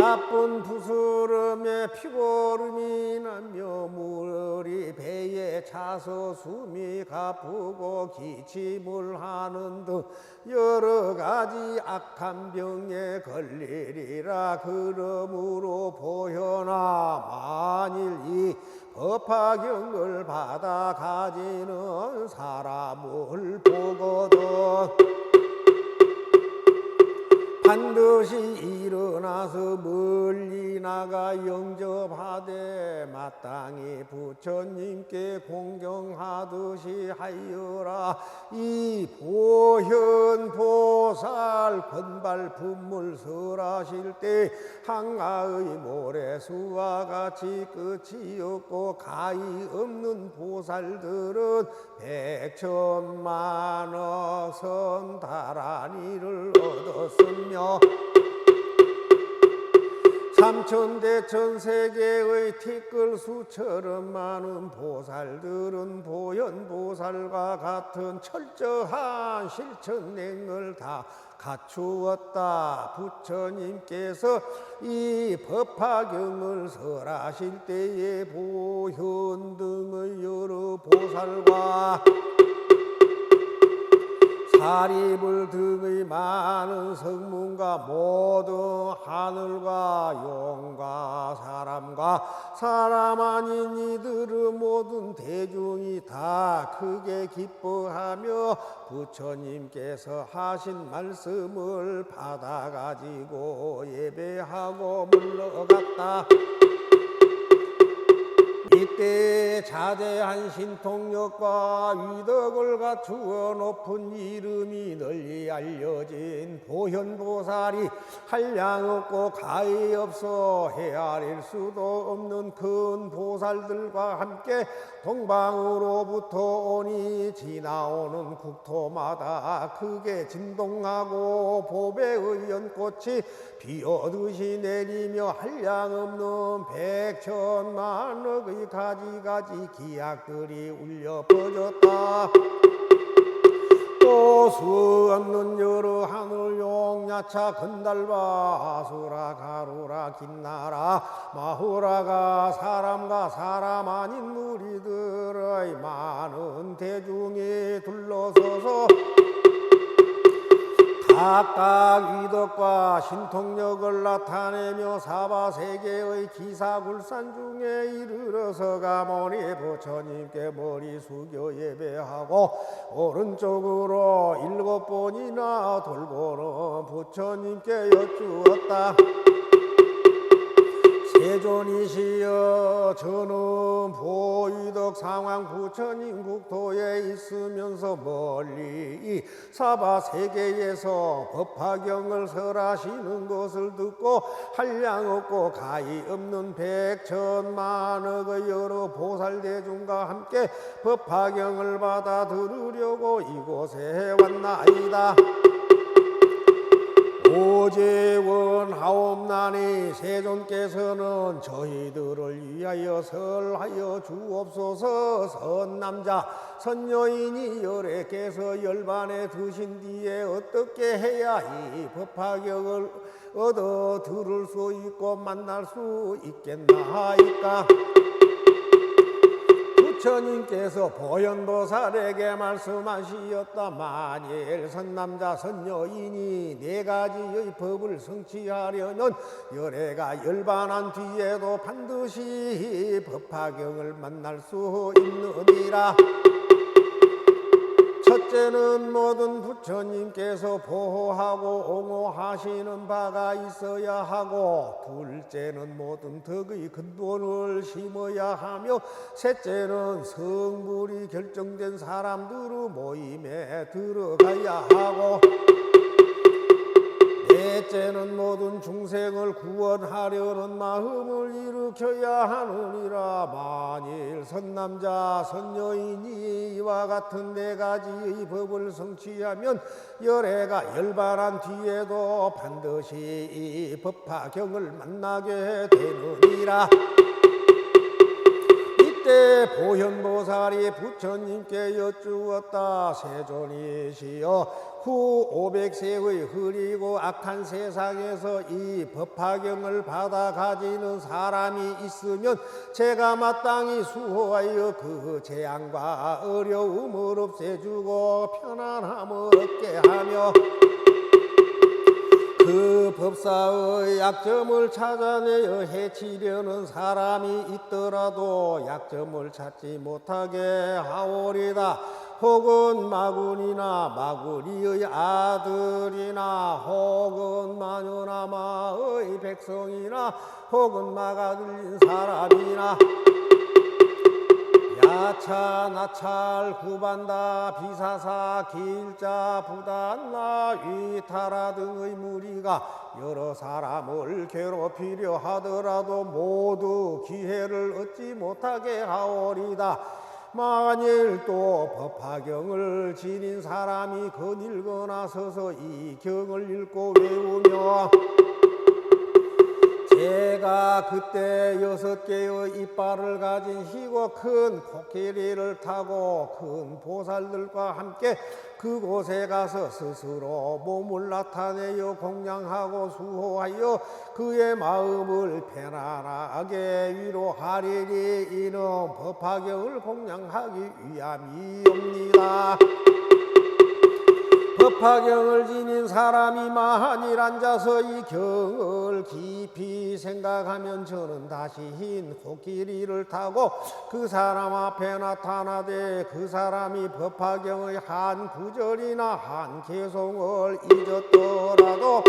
나쁜 부스럼에 피고름이 나며 물이 배에 차서 숨이 가쁘고 기침을 하는 등 여러 가지 악한 병에 걸리리라. 그러므로 보현아, 만일 이 법화경을 받아 가지는 사람을 보거든 반드시 일어나서 멀리 나가 영접하되 마땅히 부처님께 공경하듯이 하여라. 이 보현보살 권발품을 설하실 때 한가의 모래수와 같이 끝이 없고 가히 없는 보살들은 백천만억 선다라니를 얻었으며 삼천대천 세계의 티끌수처럼 많은 보살들은 보현보살과 같은 철저한 실천행을 다 갖추었다. 부처님께서 이 법화경을 설하실 때에 보현 등의 여러 보살과 사리불 등의 많은 성문과 모든 하늘과 용과 사람과 사람 아닌 이들의 모든 대중이 다 크게 기뻐하며 부처님께서 하신 말씀을 받아가지고 예배하고 물러갔다. 이때 자대한 신통력과 위덕을 갖추어 높은 이름이 널리 알려진 보현보살이 한량없고 가히 없어 헤아릴 수도 없는 큰 보살들과 함께 동방으로부터 오니 지나오는 국토마다 크게 진동하고 보배의 연꽃이 비오듯이 내리며 한량없는 백천만억의 가지가지 기약들이 울려 퍼졌다. 또 수 없는 여러 하늘 용야차 건달바 아수라 가루라 긴나라 마후라가 사람과 사람 아닌 무리들의 많은 대중이 둘러서서 각각 위덕과 신통력을 나타내며 사바세계의 기사굴산 중에 이르러서 가모니 부처님께 머리 숙여 예배하고 오른쪽으로 7번이나 돌고는 부처님께 여쭈었다. 세존이시여, 저는 보위덕 상황 부처님 국토에 있으면서 멀리 이 사바세계에서 법화경을 설하시는 것을 듣고 한량없고 가히 없는 백천만억의 여러 보살대중과 함께 법화경을 받아 들으려고 이곳에 왔나이다. 고재원하옵나니 세존께서는 저희들을 위하여 설하여 주옵소서. 선남자 선여인이 열애께서 열반에 드신 뒤에 어떻게 해야 이 법화경을 얻어 들을 수 있고 만날 수 있겠나이까. 부처님께서 보현보살에게 말씀하시었다. 만일 선남자 선여인이 네 가지의 법을 성취하려면 열애가 열반한 뒤에도 반드시 법화경을 만날 수 있느니라. 첫째는 모든 부처님께서 보호하고 옹호하시는 바가 있어야 하고, 둘째는 모든 덕의 근본을 심어야 하며, 셋째는 성불이 결정된 사람들의 모임에 들어가야 하고, 넷째는 모든 중생을 구원하려는 마음을 일으켜야 하느니라. 만일 선남자 선여인이 이와 같은 네 가지의 법을 성취하면 열애가 열반한 뒤에도 반드시 이 법화경을 만나게 되느니라. 이때 보현보살이 부처님께 여쭈었다. 세존이시여, 후 500세의 흐리고 악한 세상에서 이 법화경을 받아 가지는 사람이 있으면 제가 마땅히 수호하여 그 재앙과 어려움을 없애주고 편안함을 얻게 하며, 그 법사의 약점을 찾아내어 해치려는 사람이 있더라도 약점을 찾지 못하게 하오리다. 혹은 마군이나 마구리의 아들이나 혹은 마녀나마의 백성이나 혹은 마가 들린 사람이나 야차 나찰 구반다 비사사 길자 부단나 위타라 등의 무리가 여러 사람을 괴롭히려 하더라도 모두 기회를 얻지 못하게 하오리다. 만일 또 법화경을 지닌 사람이 거닐거나 서서 이 경을 읽고 외우며 제가 그때 6개의 이빨을 가진 희고 큰 코끼리를 타고 큰 보살들과 함께 그곳에 가서 스스로 몸을 나타내어 공양하고 수호하여 그의 마음을 편안하게 위로하리니 이는 법화경을 공양하기 위함이옵니다. 법화경을 지닌 사람이 만일 앉아서 이 경을 깊이 생각하면 저는 다시 흰 코끼리를 타고 그 사람 앞에 나타나되 그 사람이 법화경의 한 구절이나 한 개송을 잊었더라도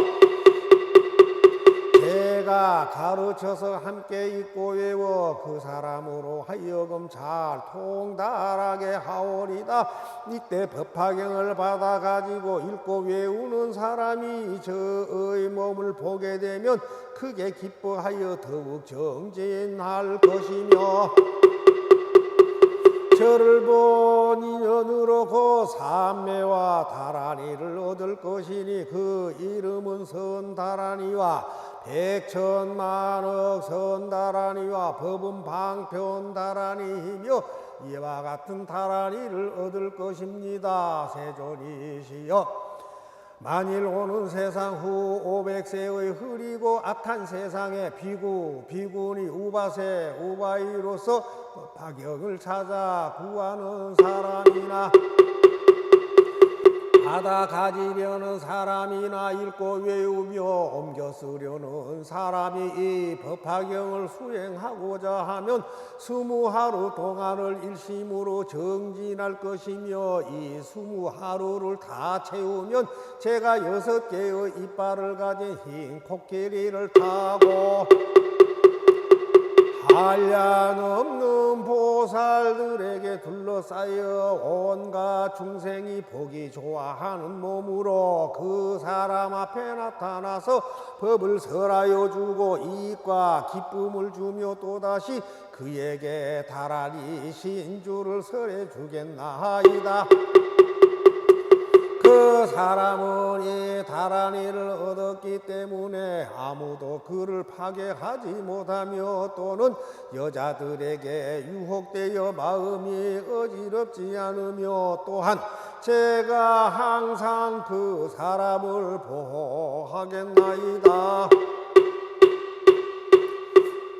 제가 가르쳐서 함께 읽고 외워 그 사람으로 하여금 잘 통달하게 하오리다. 이때 법화경을 받아 가지고 읽고 외우는 사람이 저의 몸을 보게 되면 크게 기뻐하여 더욱 정진할 것이며, 저를 본 인연으로 그 삼매와 다란이를 얻을 것이니 그 이름은 선다란이와 백천만억 선다란이와 법은 방편다란이이며 이와 같은 다란이를 얻을 것입니다. 세존이시여, 만일 오는 세상 후 500세의 흐리고 악한 세상에 비군이 우바세 우바이로서 법화경을 찾아 구하는 사람이나 받아 가지려는 사람이나 읽고 외우며 옮겨 쓰려는 사람이 이 법화경을 수행하고자 하면 20하루 동안을 일심으로 정진할 것이며, 이 20하루를 다 채우면 제가 6개의 이빨을 가진 흰 코끼리를 타고 한량 없는 보살들에게 둘러싸여 온갖 중생이 보기 좋아하는 몸으로 그 사람 앞에 나타나서 법을 설하여 주고 이익과 기쁨을 주며 또다시 그에게 다란이 신주를 설해 주겠나이다. 그 사람은 이 다란이를 얻었기 때문에 아무도 그를 파괴하지 못하며 또는 여자들에게 유혹되어 마음이 어지럽지 않으며 또한 제가 항상 그 사람을 보호하겠나이다.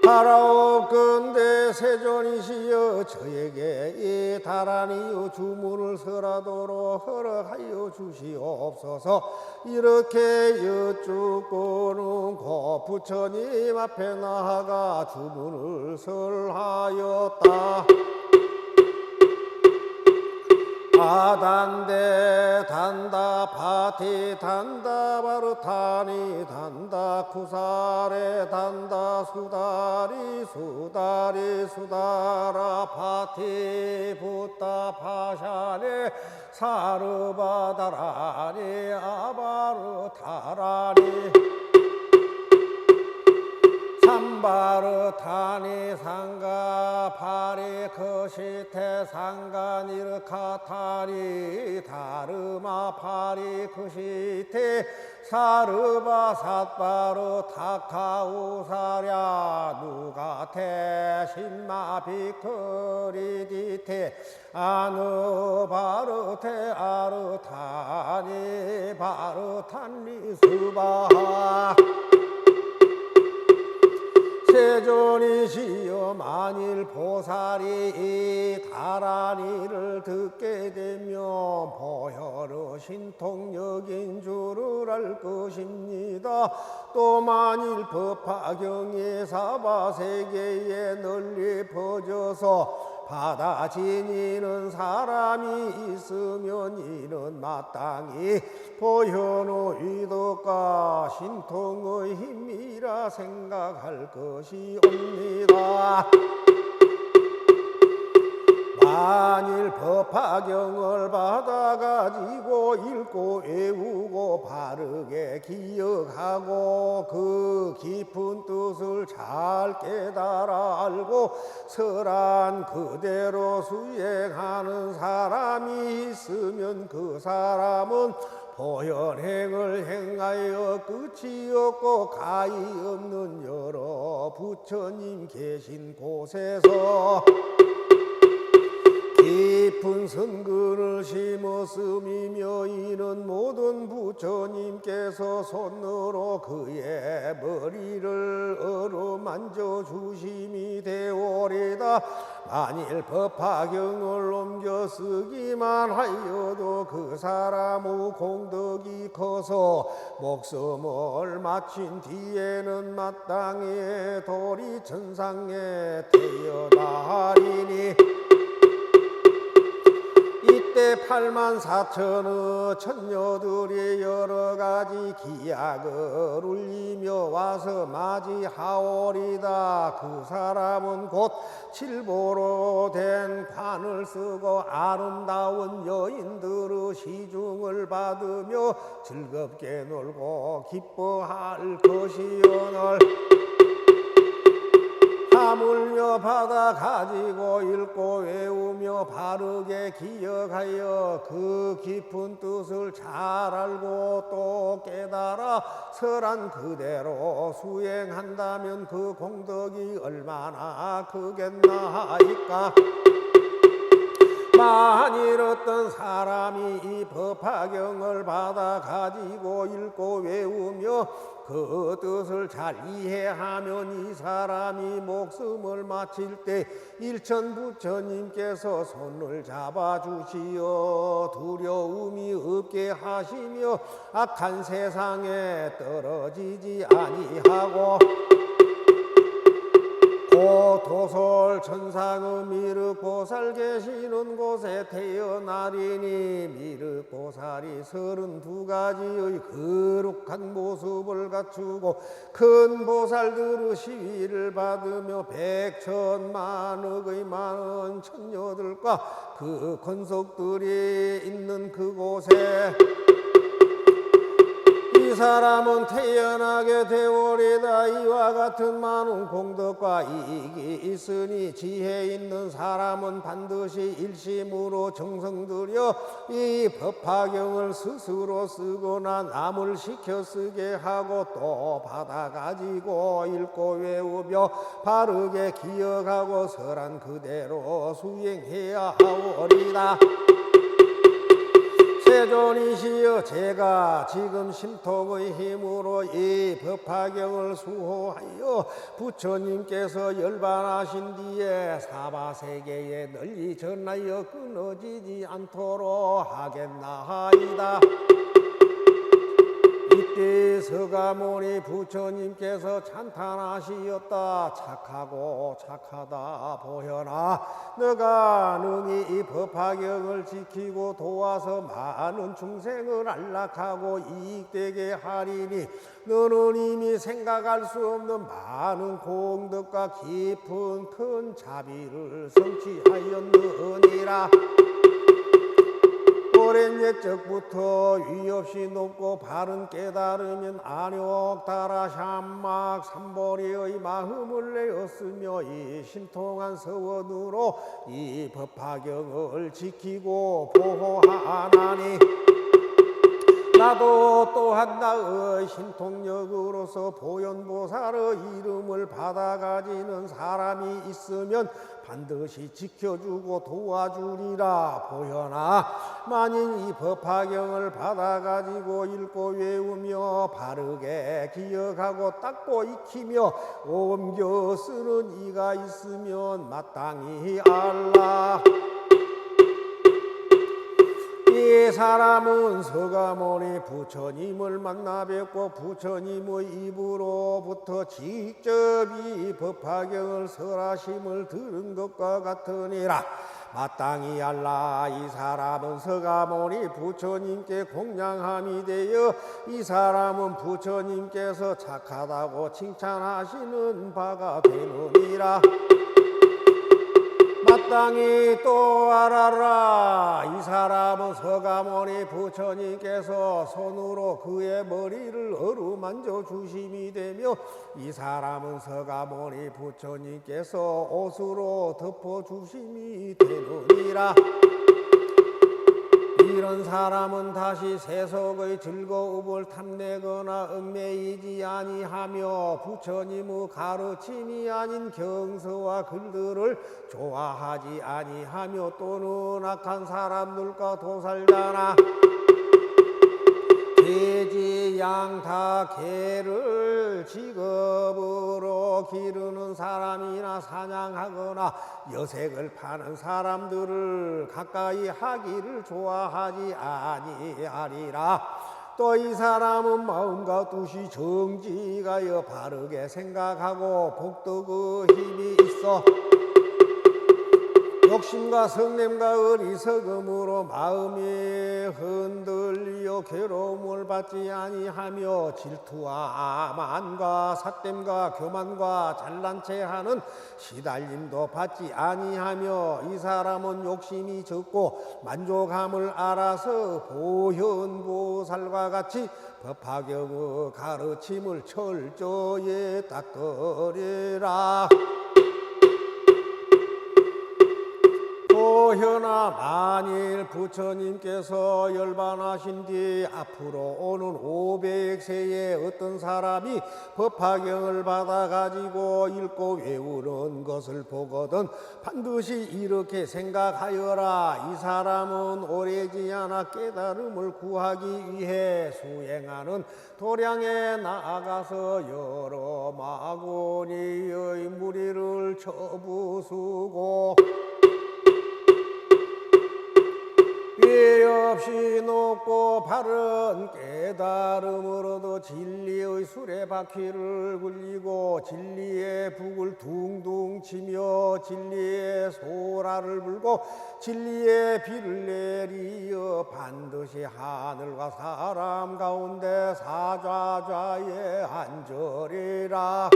바라옵건대 세존이시여 저에게 이 다란이의 주문을 설하도록 허락하여 주시옵소서. 이렇게 여쭙고는 곧 부처님 앞에 나아가 주문을 설하였다. 아단데 단다 파티 단다 바르타니 단다 쿠사레 단다 수다리 수다리 수다라 파티 붓다 파샤네 사르바다라니 아바르타라니 삼바르타니 상가 파리 크시테 상가 니르카타리 다르마 파리 크시테 사르바 삿바르 타카우사랴 누가테 신마 비크리디테 아누 바르테 아르타니 바르탄리 수바하. 세존이시여 만일 보살이 이 다란이를 듣게 되면 보혈의 신통력인 줄을 알 것입니다. 또 만일 법화경이 사바세계에 널리 퍼져서 바다 지니는 사람이 있으면 이는 마땅히 보현의 의덕과 신통의 힘이라 생각할 것이옵니다. 만일 법화경을 받아가지고 읽고 외우고 바르게 기억하고 그 깊은 뜻을 잘 깨달아 알고 설한 그대로 수행하는 사람이 있으면 그 사람은 보현행을 행하여 끝이 없고 가히 없는 여러 부처님 계신 곳에서 깊은 선근을 심었음이며 이는 모든 부처님께서 손으로 그의 머리를 어루만져 주심이 되오리다. 만일 법화경을 옮겨 쓰기만 하여도 그 사람의 공덕이 커서 목숨을 마친 뒤에는 마땅히 도리천상에 태어나리니 이때 84,000의 천녀들이 여러 가지 기약을 울리며 와서 맞이하오리다. 그 사람은 곧 칠보로 된 관을 쓰고 아름다운 여인들의 시중을 받으며 즐겁게 놀고 기뻐할 것이오늘 하물며 받아 가지고 읽고 외우며 바르게 기억하여 그 깊은 뜻을 잘 알고 또 깨달아 설한 그대로 수행한다면 그 공덕이 얼마나 크겠나이까. 만일 어떤 사람이 이 법화경을 받아 가지고 읽고 외우며 그 뜻을 잘 이해하면 이 사람이 목숨을 마칠 때 일천 부처님께서 손을 잡아주시어 두려움이 없게 하시며 악한 세상에 떨어지지 아니하고 도솔 천상의 미륵보살 계시는 곳에 태어나리니 미륵보살이 32가지의 거룩한 모습을 갖추고 큰 보살들의 시위를 받으며 백천만억의 많은 천녀들과 그 권속들이 있는 그곳에 이 이 사람은 태어나게 되오리다. 이와 같은 많은 공덕과 이익이 있으니 지혜 있는 사람은 반드시 일심으로 정성 들여 이 법화경을 스스로 쓰거나 남을 시켜 쓰게 하고 또 받아가지고 읽고 외우며 바르게 기억하고 설한 그대로 수행해야 하오리다. 세존이시여, 제가 지금 심통의 힘으로 이 법화경을 수호하여 부처님께서 열반하신 뒤에 사바세계에 널리 전하여 끊어지지 않도록 하겠나이다. 이때 서가모니 부처님께서 찬탄하시었다. 착하고 착하다 보현아, 너가 능히 이 법화경을 지키고 도와서 많은 중생을 안락하고 이익되게 하리니 너는 이미 생각할 수 없는 많은 공덕과 깊은 큰 자비를 성취하였느니라. 오랜 옛적부터 위없이 높고 바른 깨달으면 안욕다라 샴막 삼보리의 마음을 내었으며 이 심통한 서원으로 이 법화경을 지키고 보호하나니 나도 또한 나의 신통력으로서 보현보살의 이름을 받아가지는 사람이 있으면 반드시 지켜주고 도와주리라. 보현아, 만일 이 법화경을 받아가지고 읽고 외우며 바르게 기억하고 닦고 익히며 옮겨 쓰는 이가 있으면 마땅히 알라. 이 사람은 서가모니 부처님을 만나 뵙고 부처님의 입으로부터 직접 이 법화경을 설하심을 들은 것과 같으니라. 마땅히 알라. 이 사람은 서가모니 부처님께 공양함이 되어 이 사람은 부처님께서 착하다고 칭찬하시는 바가 되느니라. 마땅히 또 알아라. 이 사람은 서가모니 부처님께서 손으로 그의 머리를 어루만져 주심이 되며 이 사람은 서가모니 부처님께서 옷으로 덮어 주심이 되느니라. 이런 사람은 다시 세속의 즐거움을 탐내거나 얽매이지 아니하며 부처님의 가르침이 아닌 경서와 글들을 좋아하지 아니하며 또는 악한 사람들과 도살자나 돼지, 양, 다, 개를 직업으로 기르는 사람이나 사냥하거나 여색을 파는 사람들을 가까이 하기를 좋아하지 아니하리라. 또 이 사람은 마음과 뜻이 정직하여 바르게 생각하고 복덕의 힘이 있어 욕심과 성냄과 어리석음으로 마음이 흔들려 괴로움을 받지 아니하며 질투와 만과 삿됨과 교만과 잘난 체하는 시달림도 받지 아니하며 이 사람은 욕심이 적고 만족함을 알아서 보현보살과 같이 법화경의 가르침을 철저히 닦으리라. 보현아, 만일 부처님께서 열반하신 뒤 앞으로 오는 500세에 어떤 사람이 법화경을 받아가지고 읽고 외우는 것을 보거든 반드시 이렇게 생각하여라. 이 사람은 오래지 않아 깨달음을 구하기 위해 수행하는 도량에 나아가서 여러 마구니의 무리를 쳐부수고 예 없이 높고 바른 깨달음으로도 진리의 수레바퀴를 굴리고 진리의 북을 둥둥 치며 진리의 소라를 불고 진리의 비를 내리어 반드시 하늘과 사람 가운데 사좌좌에 앉으리라.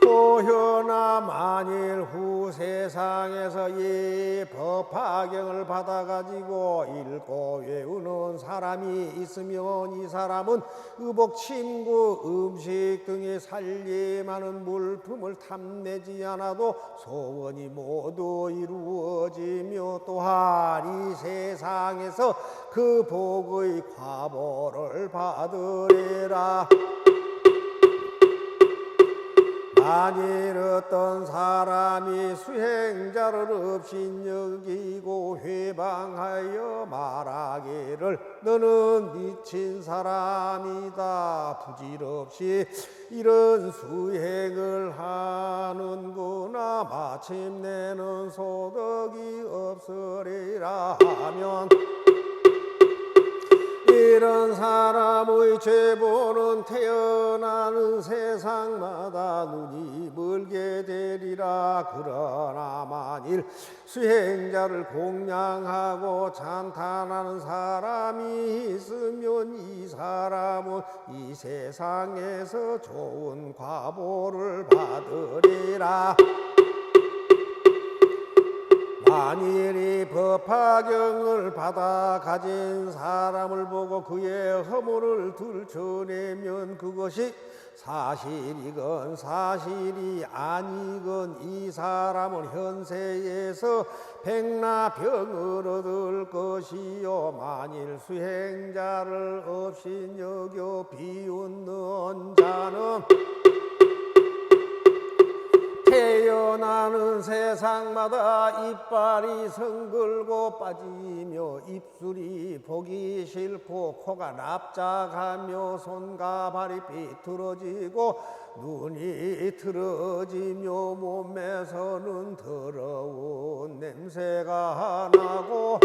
보현아 만일 후 세상에서 이 법화경을 받아가지고 읽고 외우는 사람이 있으면 이 사람은 의복, 침구, 음식 등의 살림하는 물품을 탐내지 않아도 소원이 모두 이루어지며 또한 이 세상에서 그 복의 과보를 받으리라. 만일 어떤 사람이 수행자를 업신여기고 회방하여 말하기를 너는 미친 사람이다, 부질없이 이런 수행을 하는구나, 마침내는 소득이 없으리라 하면 이런 사람의 죄보는 태어나는 세상마다 눈이 멀게 되리라. 그러나 만일 수행자를 공양하고 찬탄하는 사람이 있으면 이 사람은 이 세상에서 좋은 과보를 받으리라. 만일 이 법화경을 받아 가진 사람을 보고 그의 허물을 들춰내면 그것이 사실이건 사실이 아니건 이 사람은 현세에서 백나병을 얻을 것이요, 만일 수행자를 업신여겨 비웃는 자는 태어나는 세상마다 이빨이 성글고 빠지며 입술이 보기 싫고 코가 납작하며 손과 발이 삐뚤어지고 눈이 틀어지며 몸에서는 더러운 냄새가 나고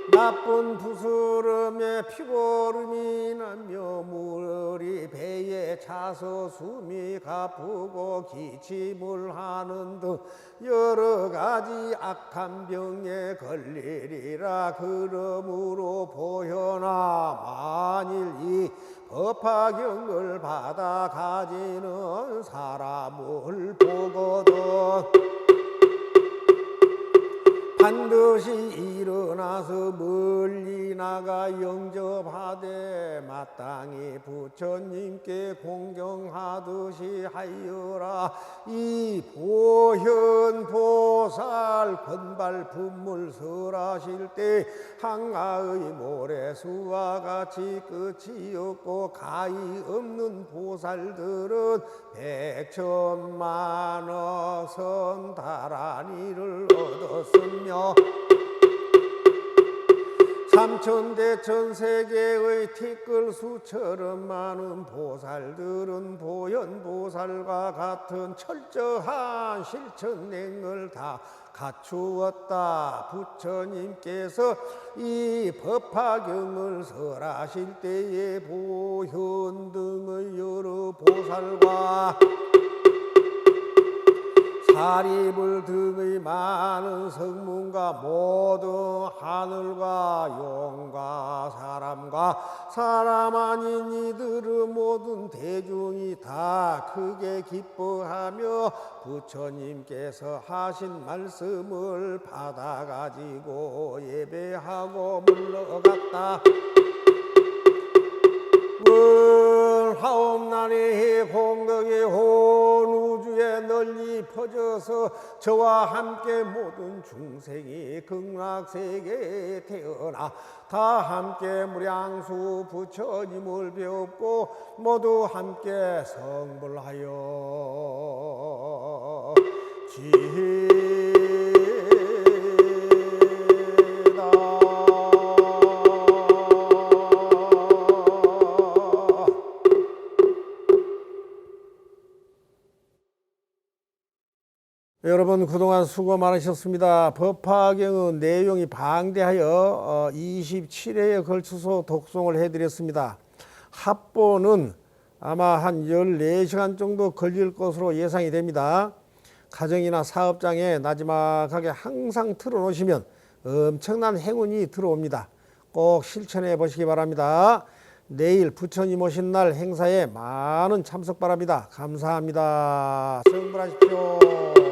나쁜 부스럼에 피고름이 나며 물이 배에 차서 숨이 가쁘고 기침을 하는 등 여러 가지 악한 병에 걸리리라. 그러므로 보현아 만일 이 법화경을 받아 가지는 사람을 보거든 반드시 일어나서 멀리 나가 영접하되 마땅히 부처님께 공경하듯이 하여라. 이 보현보살 건발품을 설하실 때 한가의 모래수와 같이 끝이 없고 가히 없는 보살들은 백천만억 선다라니를 얻었으며 삼천대천 세계의 티끌수처럼 많은 보살들은 보현보살과 같은 철저한 실천행을 다 갖추었다. 부처님께서 이 법화경을 설하실 때에 보현 등의 여러 보살과 사리불 등의 많은 성문과 모든 하늘과 용과 사람 아닌 이들의 모든 대중이 다 크게 기뻐하며 부처님께서 하신 말씀을 받아가지고 예배하고 물러갔다. 화엄난이 공덕이 온 우주에 널리 퍼져서 저와 함께 모든 중생이 극락세계에 태어나 다 함께 무량수 부처님을 배웠고 모두 함께 성불하여 여러분 그동안 수고 많으셨습니다. 법화경은 내용이 방대하여 27회에 걸쳐서 독송을 해드렸습니다. 합보는 아마 한 14시간 정도 걸릴 것으로 예상이 됩니다. 가정이나 사업장에 나지막하게 항상 틀어놓으시면 엄청난 행운이 들어옵니다. 꼭 실천해 보시기 바랍니다. 내일 부처님 오신 날 행사에 많은 참석 바랍니다. 감사합니다. 성불하십시오.